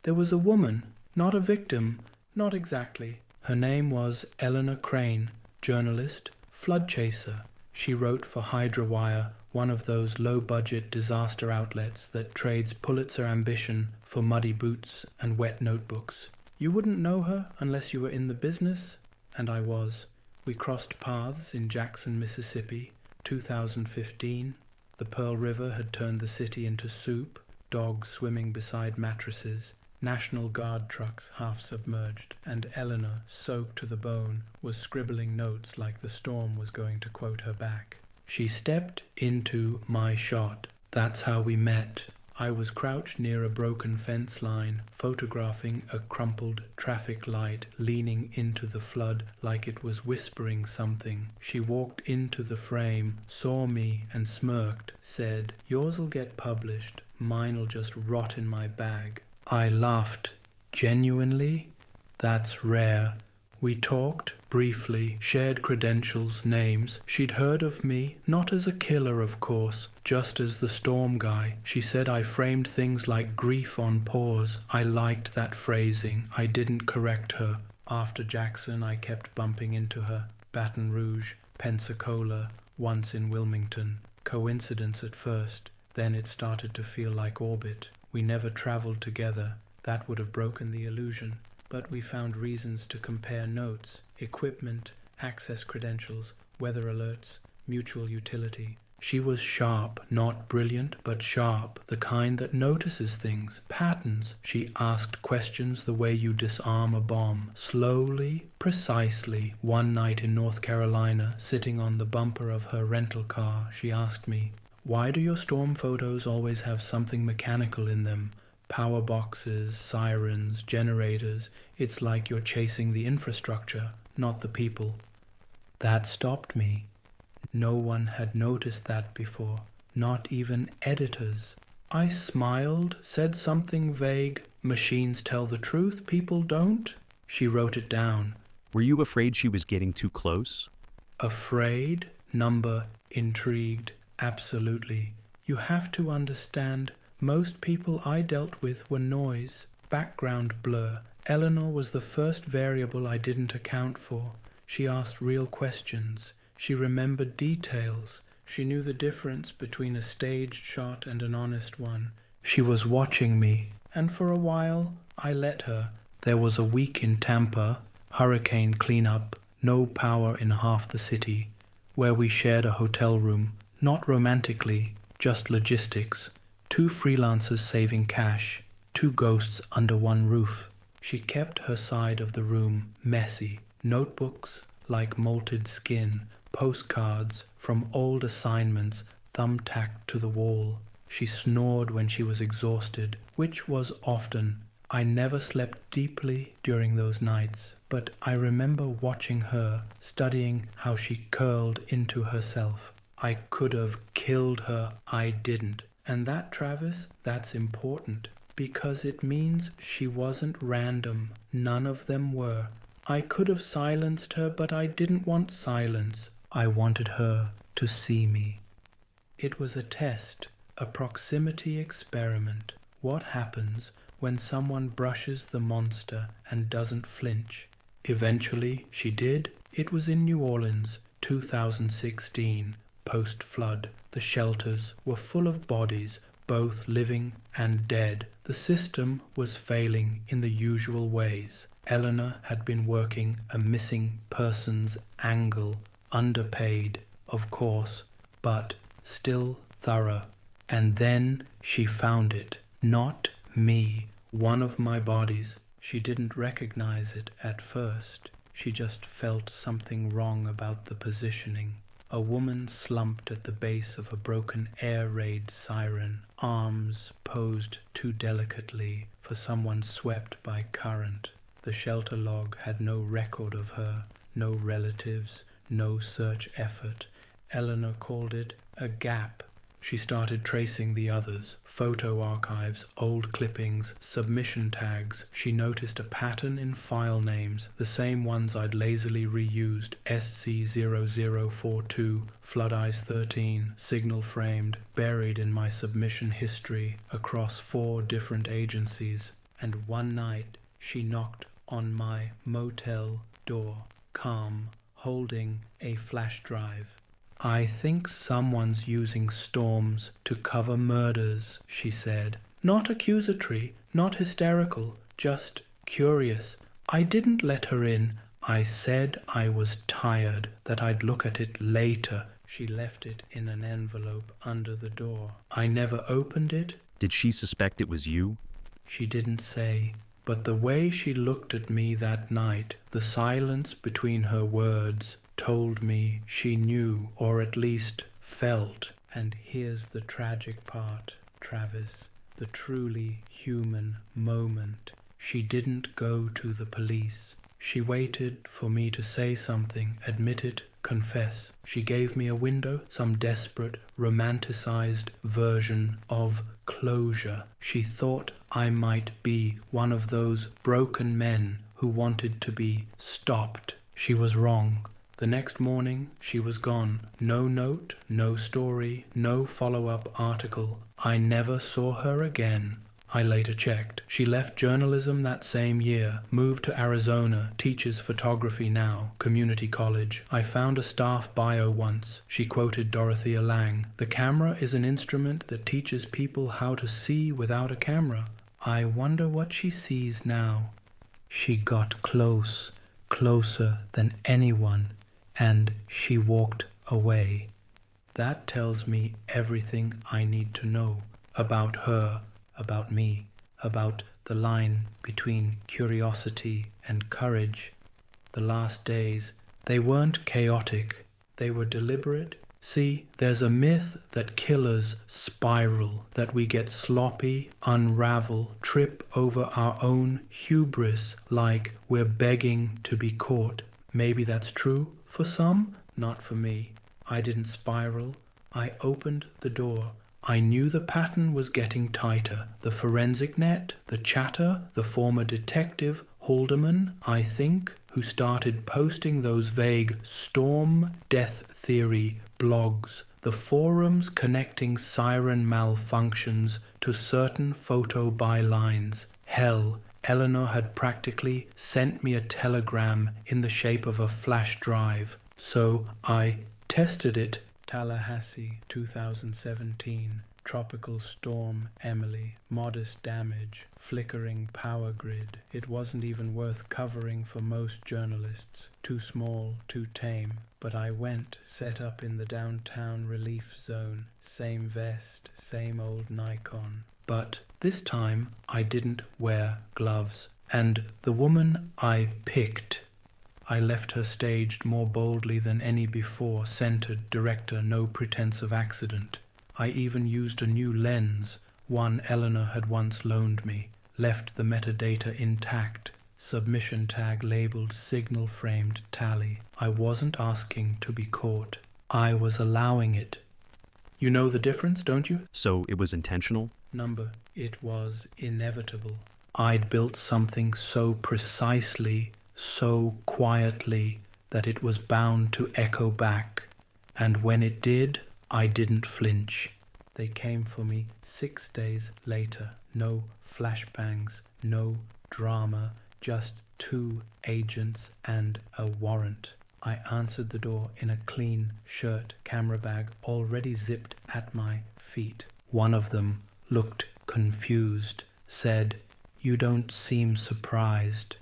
There was a woman, not a victim, not exactly. Her name was Eleanor Crane, journalist, flood chaser. She wrote for HydraWire, one of those low-budget disaster outlets that trades Pulitzer ambition for muddy boots and wet notebooks. You wouldn't know her unless you were in the business, and I was. We crossed paths in Jackson, Mississippi, 2015. The Pearl River had turned the city into soup, dogs swimming beside mattresses, National Guard trucks half submerged, and Eleanor, soaked to the bone, was scribbling notes like the storm was going to quote her back. She stepped into my shot. That's how we met. I was crouched near a broken fence line, photographing a crumpled traffic light leaning into the flood like it was whispering something. She walked into the frame, saw me and smirked, said, "Yours'll get published, mine'll just rot in my bag." I laughed. Genuinely? That's rare. We talked briefly, shared credentials, names. She'd heard of me, not as a killer, of course, just as the storm guy. She said I framed things like grief on pause. I liked that phrasing. I didn't correct her. After Jackson, I kept bumping into her. Baton Rouge, Pensacola, once in Wilmington. Coincidence at first, then it started to feel like orbit. We never traveled together. That would have broken the illusion. But we found reasons to compare notes, equipment, access credentials, weather alerts, mutual utility. She was sharp, not brilliant, but sharp, the kind that notices things, patterns. She asked questions the way you disarm a bomb, slowly, precisely. One night in North Carolina, sitting on the bumper of her rental car, she asked me, "Why do your storm photos always have something mechanical in them? Power boxes, sirens, generators. It's like you're chasing the infrastructure, not the people." That stopped me. No one had noticed that before, not even editors. I smiled, said something vague. "Machines tell the truth, people don't." She wrote it down. Were you afraid she was getting too close? Afraid? Number? Intrigued? Absolutely. You have to understand, most people I dealt with were noise, background blur. Eleanor was the first variable I didn't account for. She asked real questions. She remembered details. She knew the difference between a staged shot and an honest one. She was watching me, and for a while I let her. There was a week in Tampa, hurricane cleanup, no power in half the city, where we shared a hotel room, not romantically, just logistics. 2 freelancers saving cash, 2 ghosts under one roof. She kept her side of the room messy, notebooks like molted skin, postcards from old assignments thumbtacked to the wall. She snored when she was exhausted, which was often. I never slept deeply during those nights, but I remember watching her, studying how she curled into herself. I could have killed her, I didn't. And that, Travis, that's important, because it means she wasn't random. None of them were. I could have silenced her, but I didn't want silence. I wanted her to see me. It was a test, a proximity experiment. What happens when someone brushes the monster and doesn't flinch? Eventually, she did. It was in New Orleans, 2016, post-flood. The shelters were full of bodies, both living and dead. The system was failing in the usual ways. Eleanor had been working a missing persons angle, underpaid, of course, but still thorough. And then she found it. Not me, one of my bodies. She didn't recognize it at first. She just felt something wrong about the positioning. A woman slumped at the base of a broken air raid siren, arms posed too delicately for someone swept by current. The shelter log had no record of her, no relatives, no search effort. Eleanor called it a gap. She started tracing the others, photo archives, old clippings, submission tags. She noticed a pattern in file names, the same ones I'd lazily reused: SC0042, Flood Eyes 13, signal framed, buried in my submission history across 4 different agencies. And one night she knocked on my motel door, calm, holding a flash drive. "I think someone's using storms to cover murders," she said. Not accusatory, not hysterical, just curious. I didn't let her in. I said I was tired, that I'd look at it later. She left it in an envelope under the door. I never opened it. Did she suspect it was you? She didn't say. But the way she looked at me that night, the silence between her words, told me she knew, or at least felt. And here's the tragic part, Travis, the truly human moment. She didn't go to the police. She waited for me to say something, admit it, confess. She gave me a window, some desperate, romanticized version of closure. She thought I might be one of those broken men who wanted to be stopped. She was wrong. The next morning, she was gone. No note, no story, no follow-up article. I never saw her again. I later checked. She left journalism that same year, moved to Arizona, teaches photography now, community college. I found a staff bio once. She quoted Dorothea Lange. The camera is an instrument that teaches people how to see without a camera. I wonder what she sees now. She got close, closer than anyone, and she walked away. That tells me everything I need to know about her, about me, about the line between curiosity and courage. The last days, they weren't chaotic, they were deliberate. See, there's a myth that killers spiral, that we get sloppy, unravel, trip over our own hubris like we're begging to be caught. Maybe that's true for some, not for me. I didn't spiral. I opened the door. I knew the pattern was getting tighter. The forensic net, the chatter, the former detective, Haldeman, I think, who started posting those vague storm death theory blogs, the forums connecting siren malfunctions to certain photo bylines. Hell, Eleanor had practically sent me a telegram in the shape of a flash drive. So I tested it. Tallahassee, 2017. Tropical storm Emily. Modest damage. Flickering power grid. It wasn't even worth covering for most journalists. Too small, too tame. But I went, set up in the downtown relief zone. Same vest, same old Nikon. But this time I didn't wear gloves. And the woman I picked, I left her staged more boldly than any before, centered, director, no pretense of accident. I even used a new lens, one Eleanor had once loaned me, left the metadata intact, submission tag labeled signal framed tally. I wasn't asking to be caught. I was allowing it. You know the difference, don't you? So it was intentional? Number, it was inevitable. I'd built something so precisely, so quietly, that it was bound to echo back. And when it did, I didn't flinch. They came for me 6 days later. No flashbangs, no drama, just 2 agents and a warrant. I answered the door in a clean shirt, camera bag already zipped at my feet. One of them looked confused, said, "You don't seem surprised."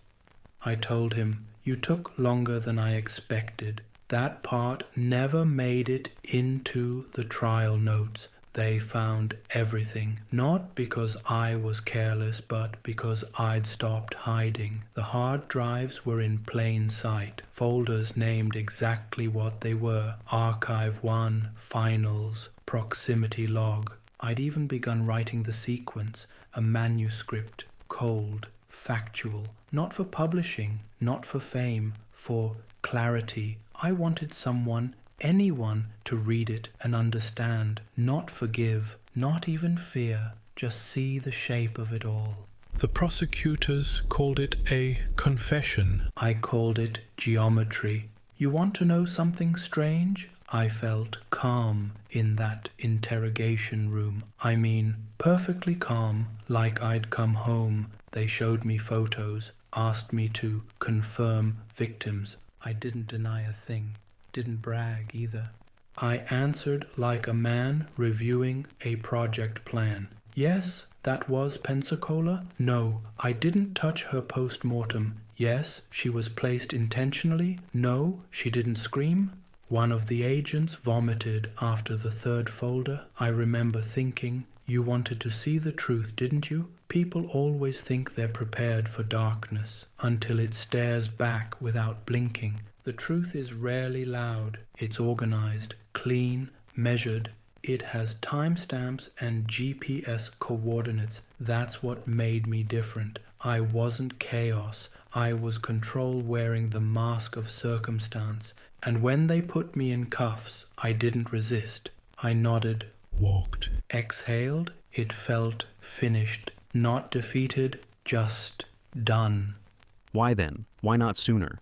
I told him, "You took longer than I expected. That part never made it into the trial notes. They found everything, not because I was careless, but because I'd stopped hiding. The hard drives were in plain sight, folders named exactly what they were, Archive 1, Finals, Proximity Log. I'd even begun writing the sequence, a manuscript, cold, factual, not for publishing, not for fame, for clarity. I wanted someone, anyone, to read it and understand, not forgive, not even fear, just see the shape of it all. The prosecutors called it a confession. I called it geometry. You want to know something strange? I felt calm in that interrogation room. I mean, perfectly calm, like I'd come home. They showed me photos, asked me to confirm victims. I didn't deny a thing, didn't brag either. I answered like a man reviewing a project plan. Yes, that was Pensacola. No, I didn't touch her post-mortem. Yes, she was placed intentionally. No, she didn't scream. One of the agents vomited after the 3rd folder. I remember thinking, you wanted to see the truth, didn't you? People always think they're prepared for darkness until it stares back without blinking. The truth is rarely loud. It's organized, clean, measured. It has timestamps and GPS coordinates. That's what made me different. I wasn't chaos. I was control wearing the mask of circumstance. And when they put me in cuffs, I didn't resist. I nodded, walked, exhaled. It felt finished. Not defeated, just done. Why then? Why not sooner?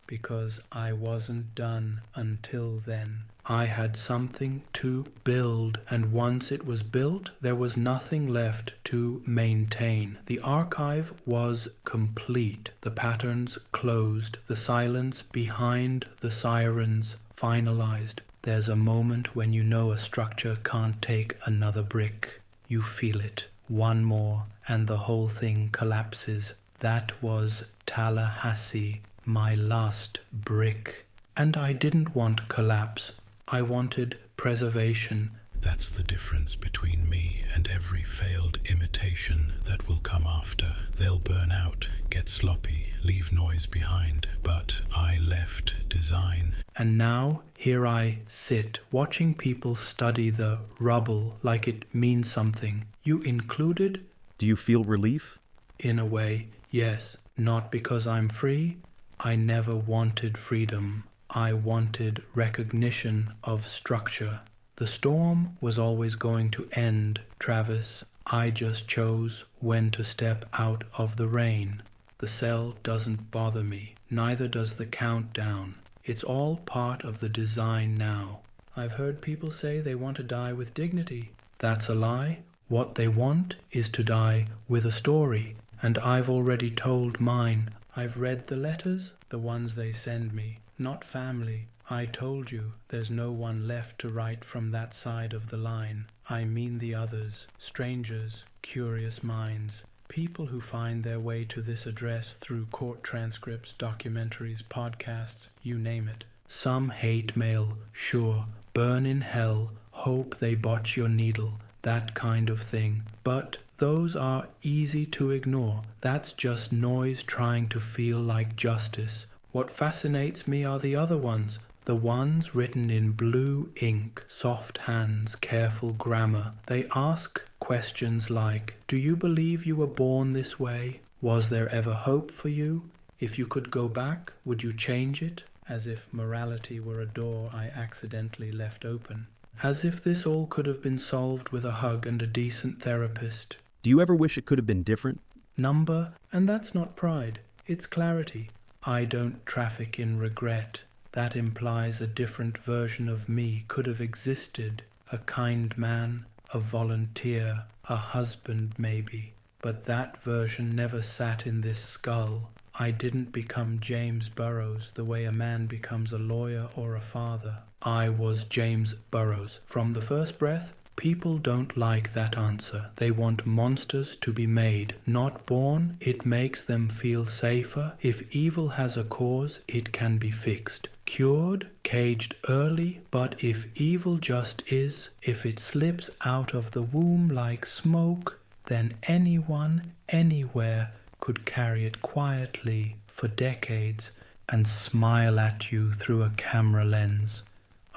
because I wasn't done until then. I had something to build, and once it was built, there was nothing left to maintain. The archive was complete, the patterns closed, the silence behind the sirens finalized. There's a moment when you know a structure can't take another brick. You feel it. One more, and the whole thing collapses. That was Tallahassee, my last brick. And I didn't want collapse. I wanted preservation. That's the difference between me and every failed imitation that will come after. They'll burn out, get sloppy, leave noise behind, but I left design. And now here I sit, watching people study the rubble like it means something. You included? Do you feel relief? In a way, yes. Not because I'm free. I never wanted freedom. I wanted recognition of structure. The storm was always going to end, Travis. I just chose when to step out of the rain. The cell doesn't bother me. Neither does the countdown. It's all part of the design now. I've heard people say they want to die with dignity. That's a lie. What they want is to die with a story. And I've already told mine. I've read the letters, the ones they send me. Not family. I told you, there's no one left to write from that side of the line. I mean the others, strangers, curious minds, people who find their way to this address through court transcripts, documentaries, podcasts, you name it. Some hate mail, sure, burn in hell, hope they botch your needle, that kind of thing. But those are easy to ignore. That's just noise trying to feel like justice. What fascinates me are the other ones, the ones written in blue ink, soft hands, careful grammar. They ask questions like, do you believe you were born this way? Was there ever hope for you? If you could go back, would you change it? As if morality were a door I accidentally left open. As if this all could have been solved with a hug and a decent therapist. Do you ever wish it could have been different? Number, and that's not pride, it's clarity. I don't traffic in regret. That implies a different version of me could have existed. A kind man, a volunteer, a husband maybe. But that version never sat in this skull. I didn't become James Burrows the way a man becomes a lawyer or a father. I was James Burrows. From the first breath, people don't like that answer. They want monsters to be made, not born. It makes them feel safer. If evil has a cause, it can be fixed. Cured, caged early, but if evil just is, if it slips out of the womb like smoke, then anyone, anywhere, could carry it quietly for decades and smile at you through a camera lens.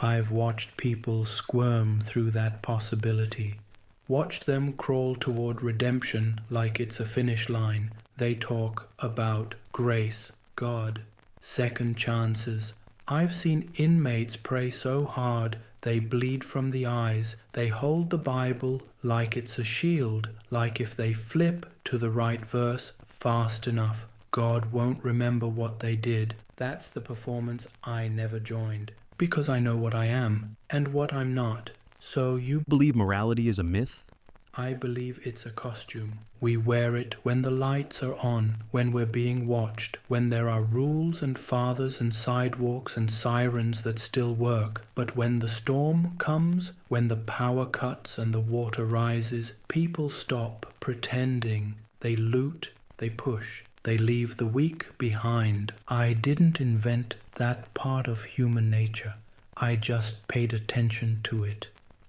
I've watched people squirm through that possibility. Watched them crawl toward redemption like it's a finish line. They talk about grace, God, second chances. I've seen inmates pray so hard they bleed from the eyes. They hold the Bible like it's a shield, like if they flip to the right verse fast enough, God won't remember what they did. That's the performance I never joined. Because I know what I am and what I'm not. So you Believe morality is a myth? I believe it's a costume. We wear it when the lights are on, when we're being watched, when there are rules and fathers and sidewalks and sirens that still work. But when the storm comes, when the power cuts and the water rises, people stop pretending. They loot, they push, they leave the weak behind. I didn't invent that part of human nature. I just paid attention to it.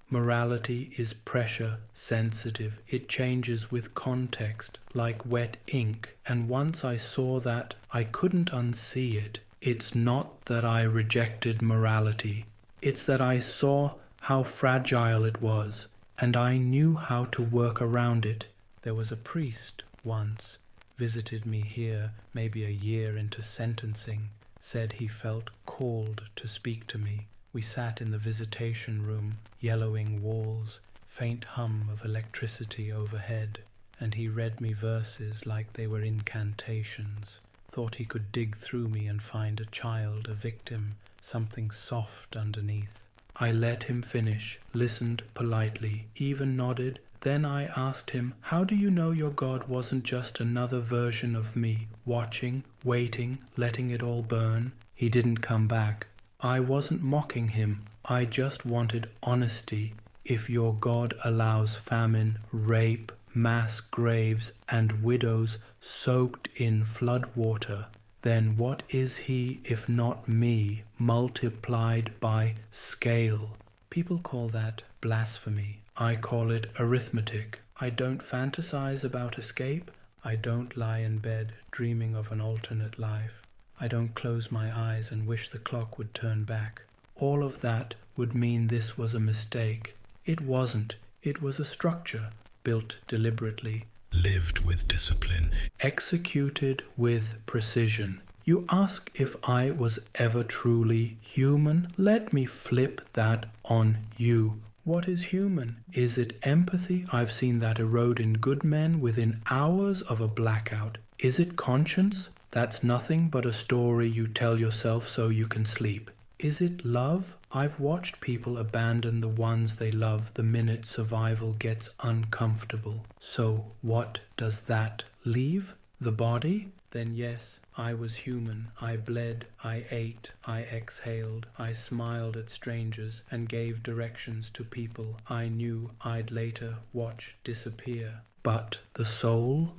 Morality is pressure sensitive. It changes with context, like wet ink. And once I saw that, I couldn't unsee it. It's not that I rejected morality. It's that I saw how fragile it was, and I knew how to work around it. There was a priest once, visited me here maybe a year into sentencing, said he felt called to speak to me. We sat in the visitation room, yellowing walls, faint hum of electricity overhead, and he read me verses like they were incantations. thought he could dig through me and find a child, a victim, something soft underneath. I let him finish, listened politely, even nodded. Then I asked him, "How do you know your God wasn't just another version of me, watching, waiting, letting it all burn?" He didn't come back. I wasn't mocking him. I just wanted honesty. If your God allows famine, rape, mass graves, and widows soaked in flood water, then what is he if not me, multiplied by scale? People call that blasphemy. I call it arithmetic. I don't fantasize about escape. I don't lie in bed dreaming of an alternate life. I don't close my eyes and wish the clock would turn back. All of that would mean this was a mistake. It wasn't. It was a structure, built deliberately, lived with discipline, executed with precision. You ask if I was ever truly human? Let me flip that on you. What is human? Is it empathy? I've seen that erode in good men within hours of a blackout. Is it conscience? That's nothing but a story you tell yourself so you can sleep. Is it love? I've watched people abandon the ones they love the minute survival gets uncomfortable. So what does that leave? The body? Then yes, I was human. I bled, I ate, I exhaled, I smiled at strangers and gave directions to people I knew I'd later watch disappear. But the soul?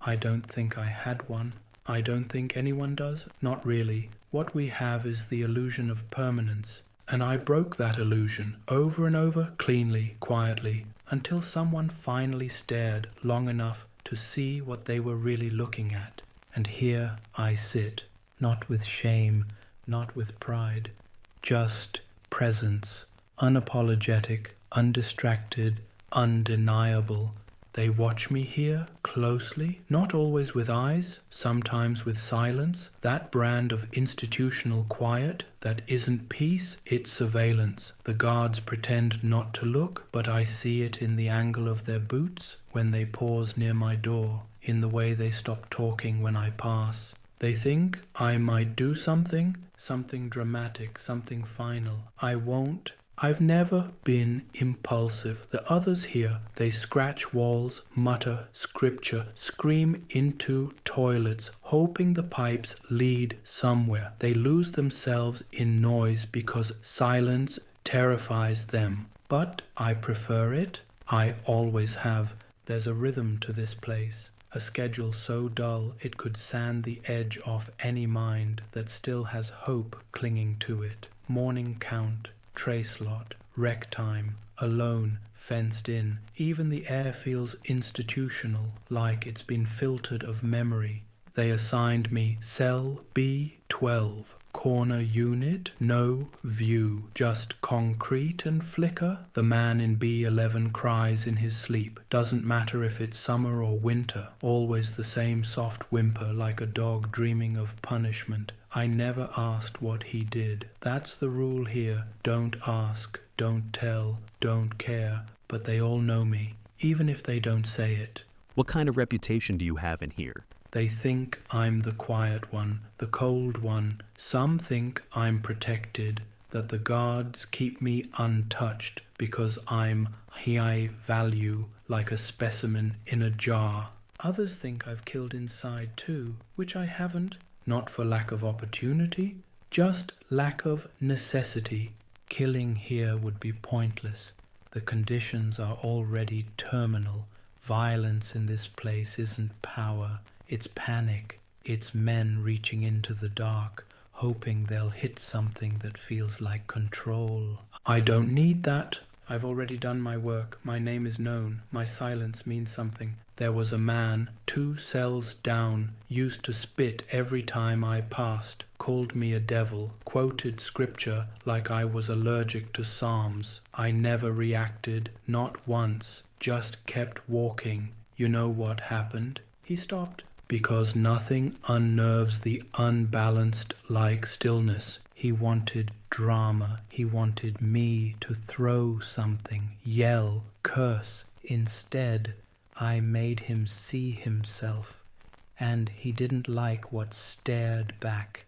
I don't think I had one. I don't think anyone does. Not really. What we have is the illusion of permanence. And I broke that illusion over and over, cleanly, quietly, until someone finally stared long enough to see what they were really looking at. And here I sit, not with shame, not with pride, just presence, unapologetic, undistracted, undeniable. They watch me here closely, not always with eyes, sometimes with silence. That brand of institutional quiet that isn't peace, it's surveillance. The guards pretend not to look, but I see it in the angle of their boots when they pause near my door, in the way they stop talking when I pass. They think I might do something dramatic, something final. I won't. I've never been impulsive. The others here, they scratch walls, mutter scripture, scream into toilets, hoping the pipes lead somewhere. They lose themselves in noise because silence terrifies them. But I prefer it. I always have. There's a rhythm to this place. A schedule so dull it could sand the edge off any mind that still has hope clinging to it. Morning count, trace lot, rec time, alone, fenced in. Even the air feels institutional, like it's been filtered of memory. They assigned me cell B12, corner unit, no view, just concrete and flicker. The man in B11 cries in his sleep. Doesn't matter if it's summer or winter, always the same soft whimper like a dog dreaming of punishment. I never asked what he did. That's the rule here. Don't ask, don't tell, don't care. But they all know me, even if they don't say it. What kind of reputation do you have in here? They think I'm the quiet one, the cold one. Some think I'm protected, that the guards keep me untouched because I'm high value, like a specimen in a jar. Others think I've killed inside too, which I haven't. Not for lack of opportunity, just lack of necessity. Killing here would be pointless. The conditions are already terminal. Violence in this place isn't power. It's panic. It's men reaching into the dark, hoping they'll hit something that feels like control. I don't need that. I've already done my work. My name is known. My silence means something. There was a man, 2 cells down, used to spit every time I passed, called me a devil, quoted scripture like I was allergic to psalms. I never reacted, not once, just kept walking. You know what happened? He stopped. Because nothing unnerves the unbalanced like stillness. He wanted drama. He wanted me to throw something, yell, curse. Instead, I made him see himself. and he didn't like what stared back.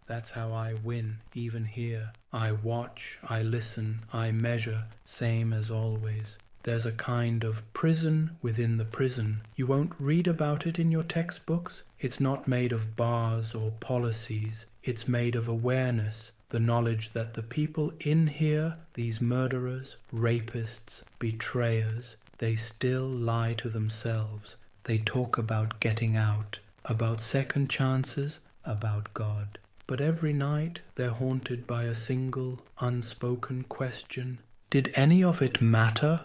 That's how I win, even here. I watch, I listen, I measure, same as always. There's a kind of prison within the prison. You won't read about it in your textbooks. It's not made of bars or policies. It's made of awareness, the knowledge that the people in here, these murderers, rapists, betrayers, they still lie to themselves. They talk about getting out, about second chances, about God. But every night they're haunted by a single, unspoken question. Did any of it matter?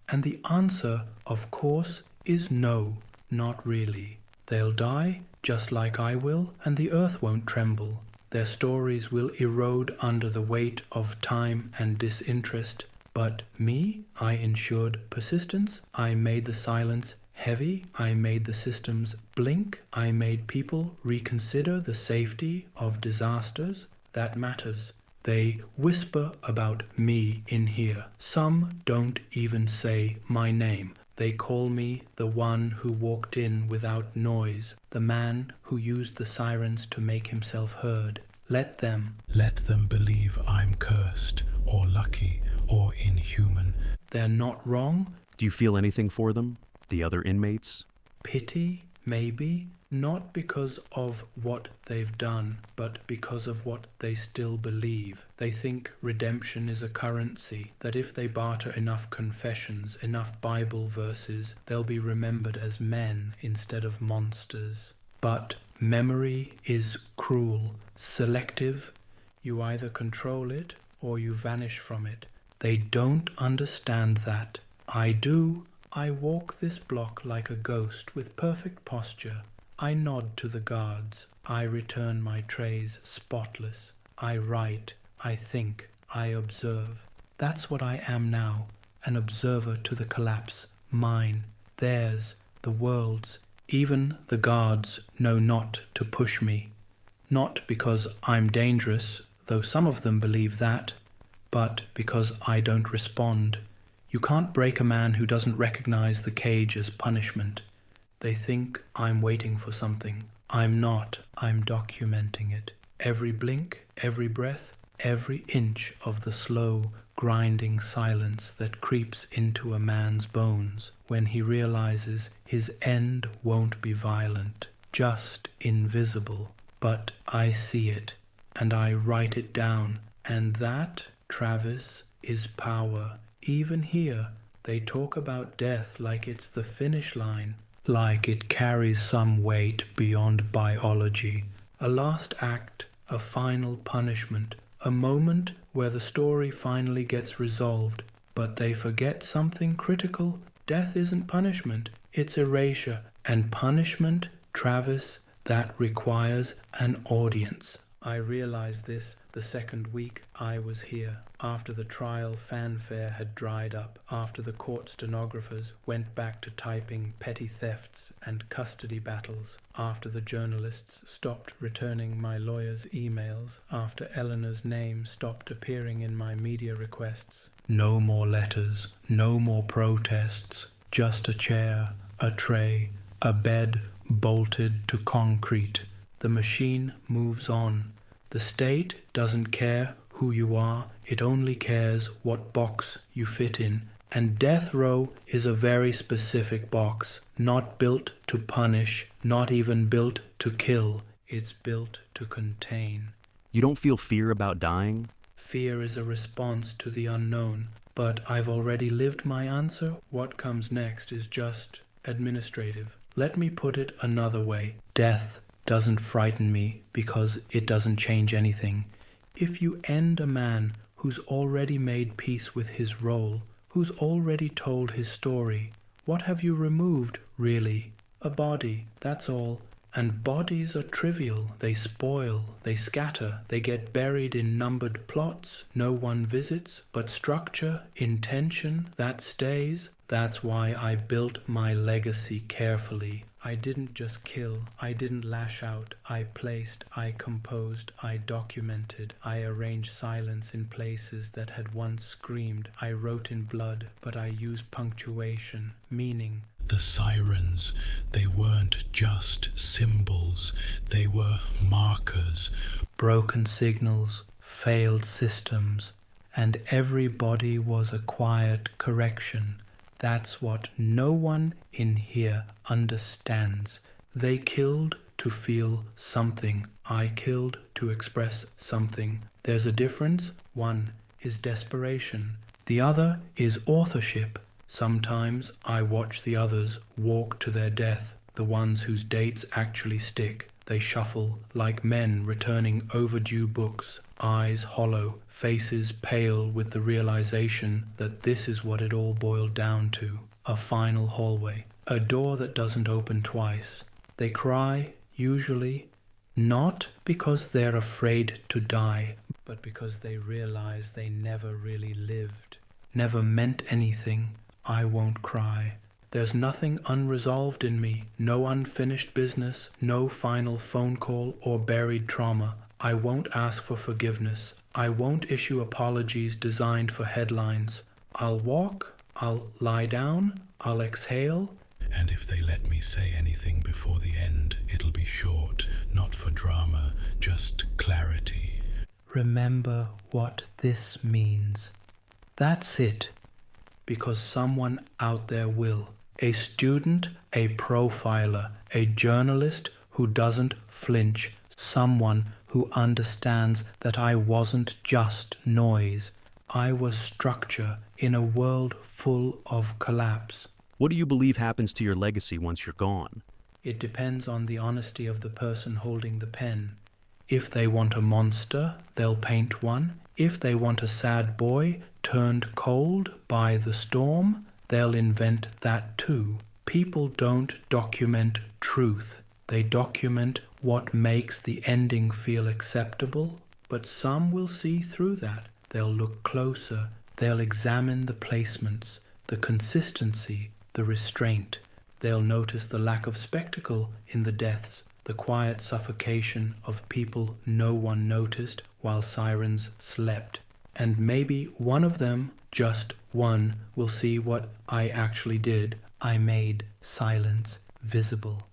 And the answer, of course, is no, not really. They'll die, just like I will, and the earth won't tremble. Their stories will erode under the weight of time and disinterest. But me, I ensured persistence. I made the silence heavy. I made the systems blink. I made people reconsider the safety of disasters. That matters. They whisper about me in here. Some don't even say my name. They call me the one who walked in without noise, the man who used the sirens to make himself heard. Let them believe I'm cursed, or lucky, or inhuman. They're not wrong. Do you feel anything for them, the other inmates? Pity, maybe. Not because of what they've done, but because of what they still believe. They think redemption is a currency, that if they barter enough confessions, enough Bible verses, they'll be remembered as men instead of monsters. But memory is cruel, selective. You either control it or you vanish from it. They don't understand that. I do. I walk this block like a ghost with perfect posture. I nod to the guards. I return my trays spotless. I write. I think. I observe. That's what I am now, an observer to the collapse. Mine, theirs, the world's. Even the guards know not to push me. Not because I'm dangerous, though some of them believe that, but because I don't respond. You can't break a man who doesn't recognize the cage as punishment. They think I'm waiting for something. I'm not. I'm documenting it. Every blink, every breath, every inch of the slow, grinding silence that creeps into a man's bones when he realizes his end won't be violent, just invisible. But I see it, and I write it down. And that, Travis, is power. Even here, they talk about death like it's the finish line. Like it carries some weight beyond biology. A last act, a final punishment, a moment where the story finally gets resolved. But they forget something critical. Death isn't punishment, it's erasure. And punishment, Travis, that requires an audience. I realized this the second week I was here, after the trial fanfare had dried up, after the court stenographers went back to typing petty thefts and custody battles, after the journalists stopped returning my lawyer's emails, after Eleanor's name stopped appearing in my media requests. No more letters, no more protests, just a chair, a tray, a bed bolted to concrete. The machine moves on. The state doesn't care who you are, it only cares what box you fit in. And death row is a very specific box, not built to punish, not even built to kill. It's built to contain. You don't feel fear about dying? Fear is a response to the unknown, but I've already lived my answer. What comes next is just administrative. Let me put it another way. Death doesn't frighten me because it doesn't change anything. If you end a man who's already made peace with his role, who's already told his story, what have you removed, really? A body, that's all. And bodies are trivial. They spoil, they scatter, they get buried in numbered plots no one visits, but structure, intention, that stays. That's why I built my legacy carefully. I didn't just kill, I didn't lash out, I placed, I composed, I documented, I arranged silence in places that had once screamed, I wrote in blood, but I used punctuation, meaning. The sirens, they weren't just symbols, they were markers. Broken signals, failed systems, and everybody was a quiet correction. That's what no one in here understands. They killed to feel something. I killed to express something. There's a difference. One is desperation. The other is authorship. Sometimes I watch the others walk to their death, the ones whose dates actually stick. They shuffle like men returning overdue books, eyes hollow, faces pale with the realization that this is what it all boiled down to. A final hallway, a door that doesn't open twice. They cry, usually, not because they're afraid to die, but because they realize they never really lived, never meant anything. I won't cry. There's nothing unresolved in me, no unfinished business, no final phone call or buried trauma. I won't ask for forgiveness. I won't issue apologies designed for headlines. I'll walk, I'll lie down, I'll exhale. And if they let me say anything before the end, it'll be short, not for drama, just clarity. Remember what this means. That's it. Because someone out there will. A student, a profiler, a journalist who doesn't flinch. Someone who understands that I wasn't just noise. I was structure in a world full of collapse. What do you believe happens to your legacy once you're gone? It depends on the honesty of the person holding the pen. If they want a monster, they'll paint one. If they want a sad boy turned cold by the storm, they'll invent that too. People don't document truth. They document what makes the ending feel acceptable, but some will see through that. They'll look closer. They'll examine the placements, the consistency, the restraint. They'll notice the lack of spectacle in the deaths, the quiet suffocation of people no one noticed while sirens slept. And maybe one of them, just one, will see what I actually did. I made silence visible.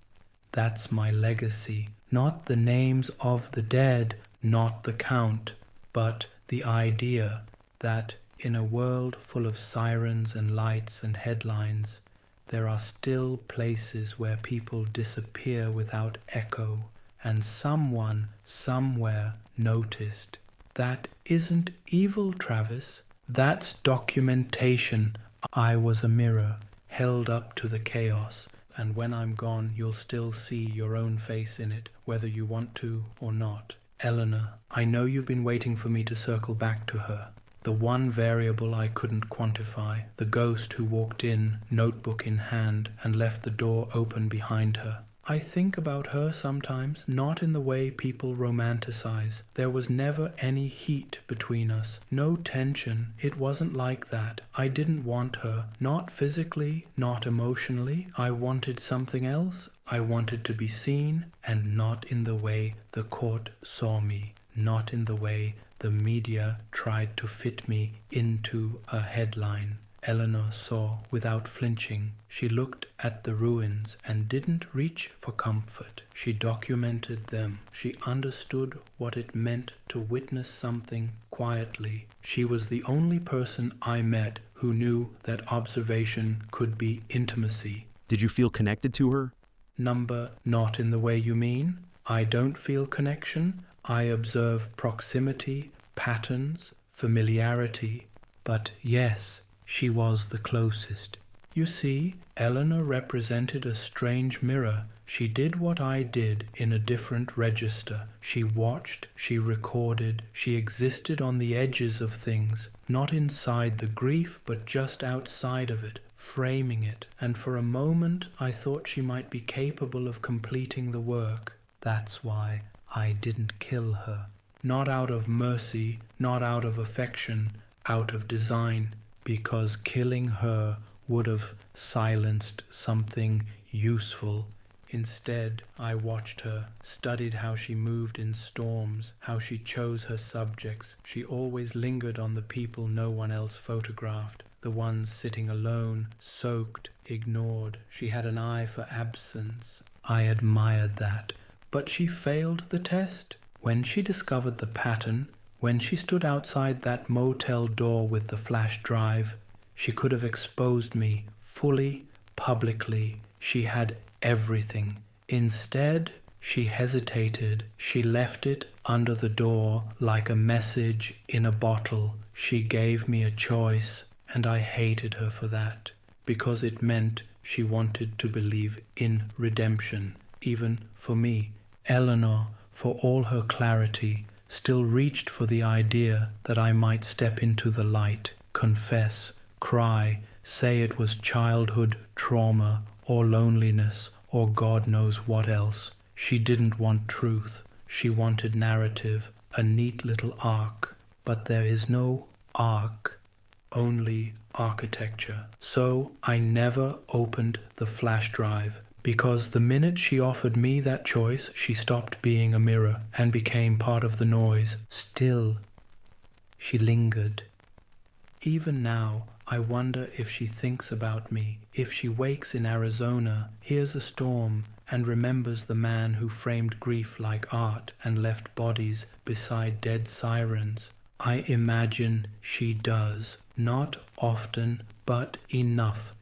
That's my legacy. Not the names of the dead, not the count, but the idea that in a world full of sirens and lights and headlines, there are still places where people disappear without echo, and someone somewhere noticed. That isn't evil, Travis. That's documentation. I was a mirror, held up to the chaos, and when I'm gone, you'll still see your own face in it, whether you want to or not. Eleanor, I know you've been waiting for me to circle back to her. The one variable I couldn't quantify, the ghost who walked in, notebook in hand, and left the door open behind her. I think about her sometimes, not in the way people romanticize. There was never any heat between us, no tension. It wasn't like that. I didn't want her, not physically, not emotionally. I wanted something else. I wanted to be seen, and not in the way the court saw me, not in the way the media tried to fit me into a headline. Eleanor saw without flinching. She looked at the ruins and didn't reach for comfort. She documented them. She understood what it meant to witness something quietly. She was the only person I met who knew that observation could be intimacy. Did you feel connected to her? Number, not in the way you mean. I don't feel connection. I observe proximity, patterns, familiarity. But yes, she was the closest. You see, Eleanor represented a strange mirror. She did what I did in a different register. She watched, she recorded, she existed on the edges of things, not inside the grief, but just outside of it, framing it. And for a moment, I thought she might be capable of completing the work. That's why I didn't kill her. Not out of mercy, not out of affection, out of design. Because killing her would have silenced something useful. Instead, I watched her, studied how she moved in storms, how she chose her subjects. She always lingered on the people no one else photographed. the ones sitting alone, soaked, ignored. She had an eye for absence. I admired that. But she failed the test. When she discovered the pattern, when she stood outside that motel door with the flash drive, she could have exposed me fully, publicly. She had everything. Instead, she hesitated. She left it under the door like a message in a bottle. She gave me a choice, and I hated her for that, because it meant she wanted to believe in redemption, even for me. Eleanor, for all her clarity, still reached for the idea that I might step into the light, confess, cry, say it was childhood trauma or loneliness or God knows what else. She didn't want truth. She wanted narrative, a neat little arc. But there is no arc, only architecture. So I never opened the flash drive, because the minute she offered me that choice, she stopped being a mirror and became part of the noise. Still, she lingered. Even now, I wonder if she thinks about me, if she wakes in Arizona, hears a storm, and remembers the man who framed grief like art and left bodies beside dead sirens. I imagine she does. Not often, but enough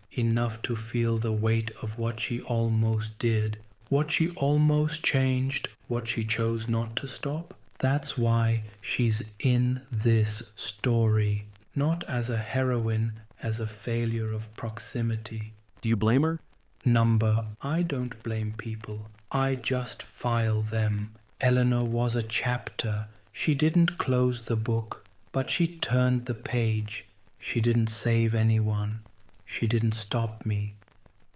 to feel the weight of what she almost did, what she almost changed, what she chose not to stop. That's why she's in this story, not as a heroine, as a failure of proximity. Do you blame her? I don't blame people. I just file them. Eleanor was a chapter. She didn't close the book, but she turned the page. She didn't save anyone. She didn't stop me,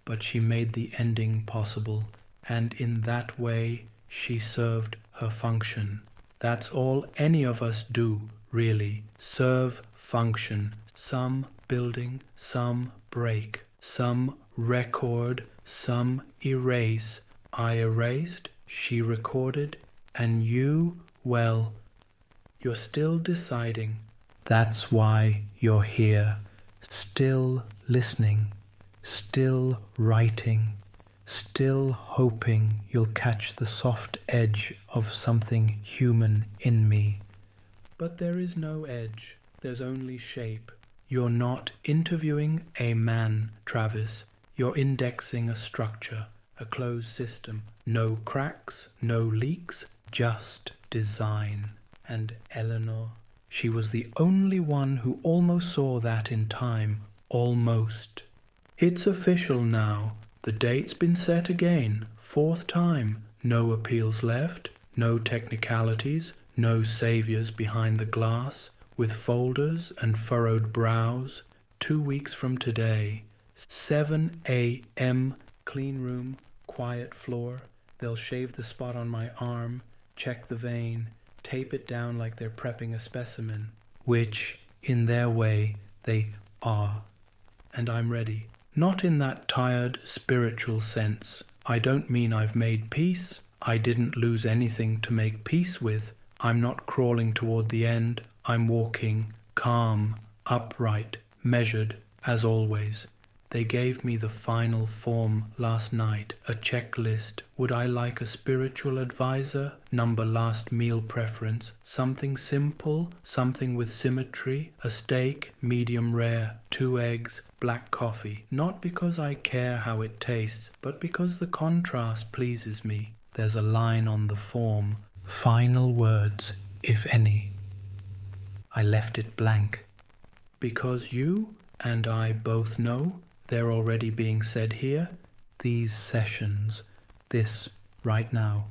but she made the ending possible, and in that way she served her function. That's all any of us do, really. Serve function. Some building, some break, some record, some erase. I erased, she recorded, and you, well, you're still deciding. That's why you're here, still listening, still writing, still hoping you'll catch the soft edge of something human in me. But there is no edge, there's only shape. You're not interviewing a man, Travis. You're indexing a structure, a closed system. No cracks, no leaks, just design. And Eleanor, she was the only one who almost saw that in time. Almost. It's official now. The date's been set again. 4th time. No appeals left. No technicalities. No saviors behind the glass, with folders and furrowed brows. 2 weeks from today. 7 a.m. Clean room. Quiet floor. They'll shave the spot on my arm. Check the vein. Tape it down like they're prepping a specimen. Which, in their way, they are. And I'm ready. Not in that tired, spiritual sense. I don't mean I've made peace. I didn't lose anything to make peace with. I'm not crawling toward the end. I'm walking, calm, upright, measured, as always. They gave me the final form last night, a checklist. Would I like a spiritual advisor? Number last meal preference. Something simple, something with symmetry. A steak, medium rare, 2 eggs, black coffee. Not because I care how it tastes, but because the contrast pleases me. There's a line on the form. Final words, if any. I left it blank. Because you and I both know they're already being said here. These sessions, this right now,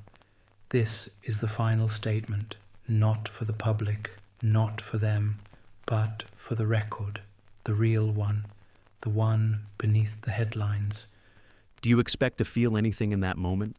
this is the final statement. Not for the public, not for them, but for the record, the real one, the one beneath the headlines. Do you expect to feel anything in that moment?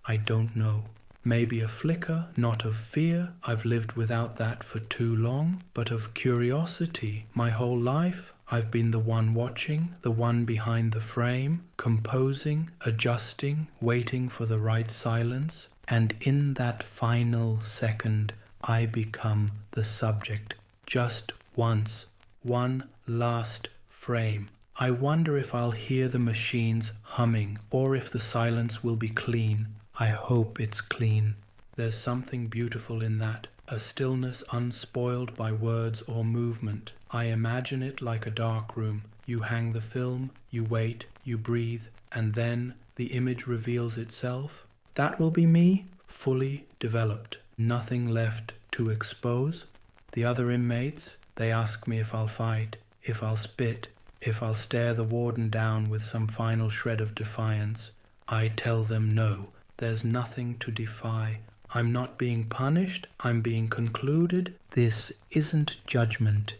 I don't know. Maybe a flicker, not of fear. I've lived without that for too long, but of curiosity. My whole life, I've been the one watching, the one behind the frame, composing, adjusting, waiting for the right silence. And in that final second, I become the subject. Just once. One last frame. I wonder if I'll hear the machines humming, or if the silence will be clean. I hope it's clean. There's something beautiful in that, a stillness unspoiled by words or movement. I imagine it like a dark room. You hang the film, you wait, you breathe, and then the image reveals itself. That will be me, fully developed. Nothing left to expose. The other inmates, they ask me if I'll fight, if I'll spit, if I'll stare the warden down with some final shred of defiance. I tell them no, there's nothing to defy. I'm not being punished, I'm being concluded. This isn't judgment,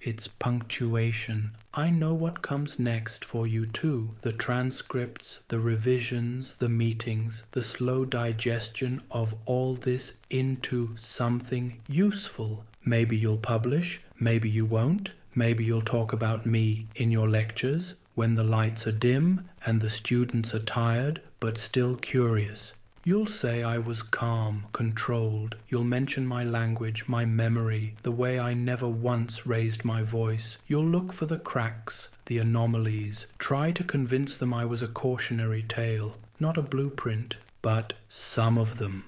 it's punctuation. I know what comes next for you too. The transcripts, the revisions, the meetings, the slow digestion of all this into something useful. Maybe you'll publish, maybe you won't. Maybe you'll talk about me in your lectures when the lights are dim and the students are tired but still curious. You'll say I was calm, controlled. You'll mention my language, my memory, the way I never once raised my voice. You'll look for the cracks, the anomalies. Try to convince them I was a cautionary tale, not a blueprint, but some of them.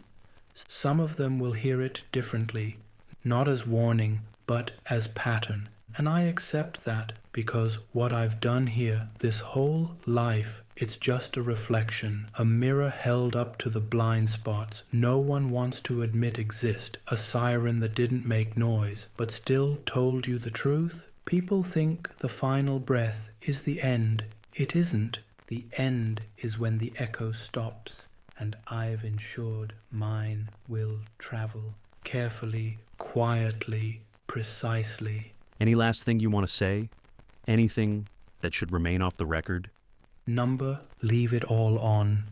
Some of them will hear it differently, not as warning, but as pattern. And I accept that because what I've done here, this whole life, it's just a reflection, a mirror held up to the blind spots no one wants to admit exist, a siren that didn't make noise, but still told you the truth. People think the final breath is the end. It isn't. The end is when the echo stops, and I've ensured mine will travel carefully, quietly, precisely. Any last thing you want to say? Anything that should remain off the record? Number, leave it all on.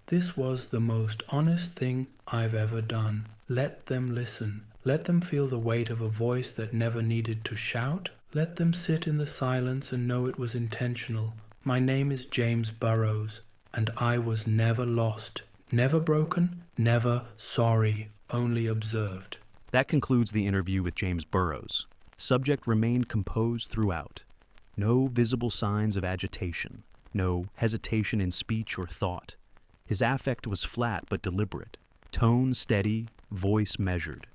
This was the most honest thing I've ever done. Let them listen. Let them feel the weight of a voice that never needed to shout. Let them sit in the silence and know it was intentional. My name is James Burrows, and I was never lost, never broken, never sorry, only observed. That concludes the interview with James Burrows. Subject remained composed throughout. No visible signs of agitation. No hesitation in speech or thought. His affect was flat but deliberate. Tone steady, voice measured.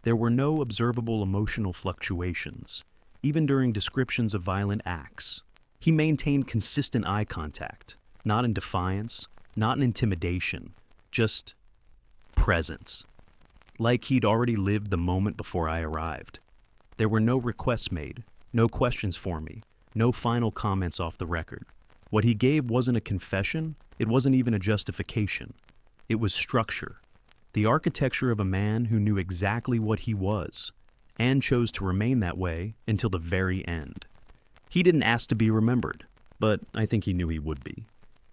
There were no observable emotional fluctuations, even during descriptions of violent acts. He maintained consistent eye contact, not in defiance, not in intimidation, just presence. Like he'd already lived the moment before I arrived. There were no requests made, no questions for me, no final comments off the record. What he gave wasn't a confession, it wasn't even a justification. It was structure. The architecture of a man who knew exactly what he was, and chose to remain that way until the very end. He didn't ask to be remembered, but I think he knew he would be.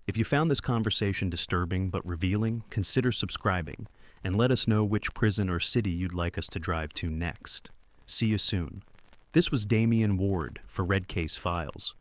If you found this conversation disturbing but revealing, consider subscribing, and let us know which prison or city you'd like us to drive to next. See you soon. This was Damian Ward for Red Case Files.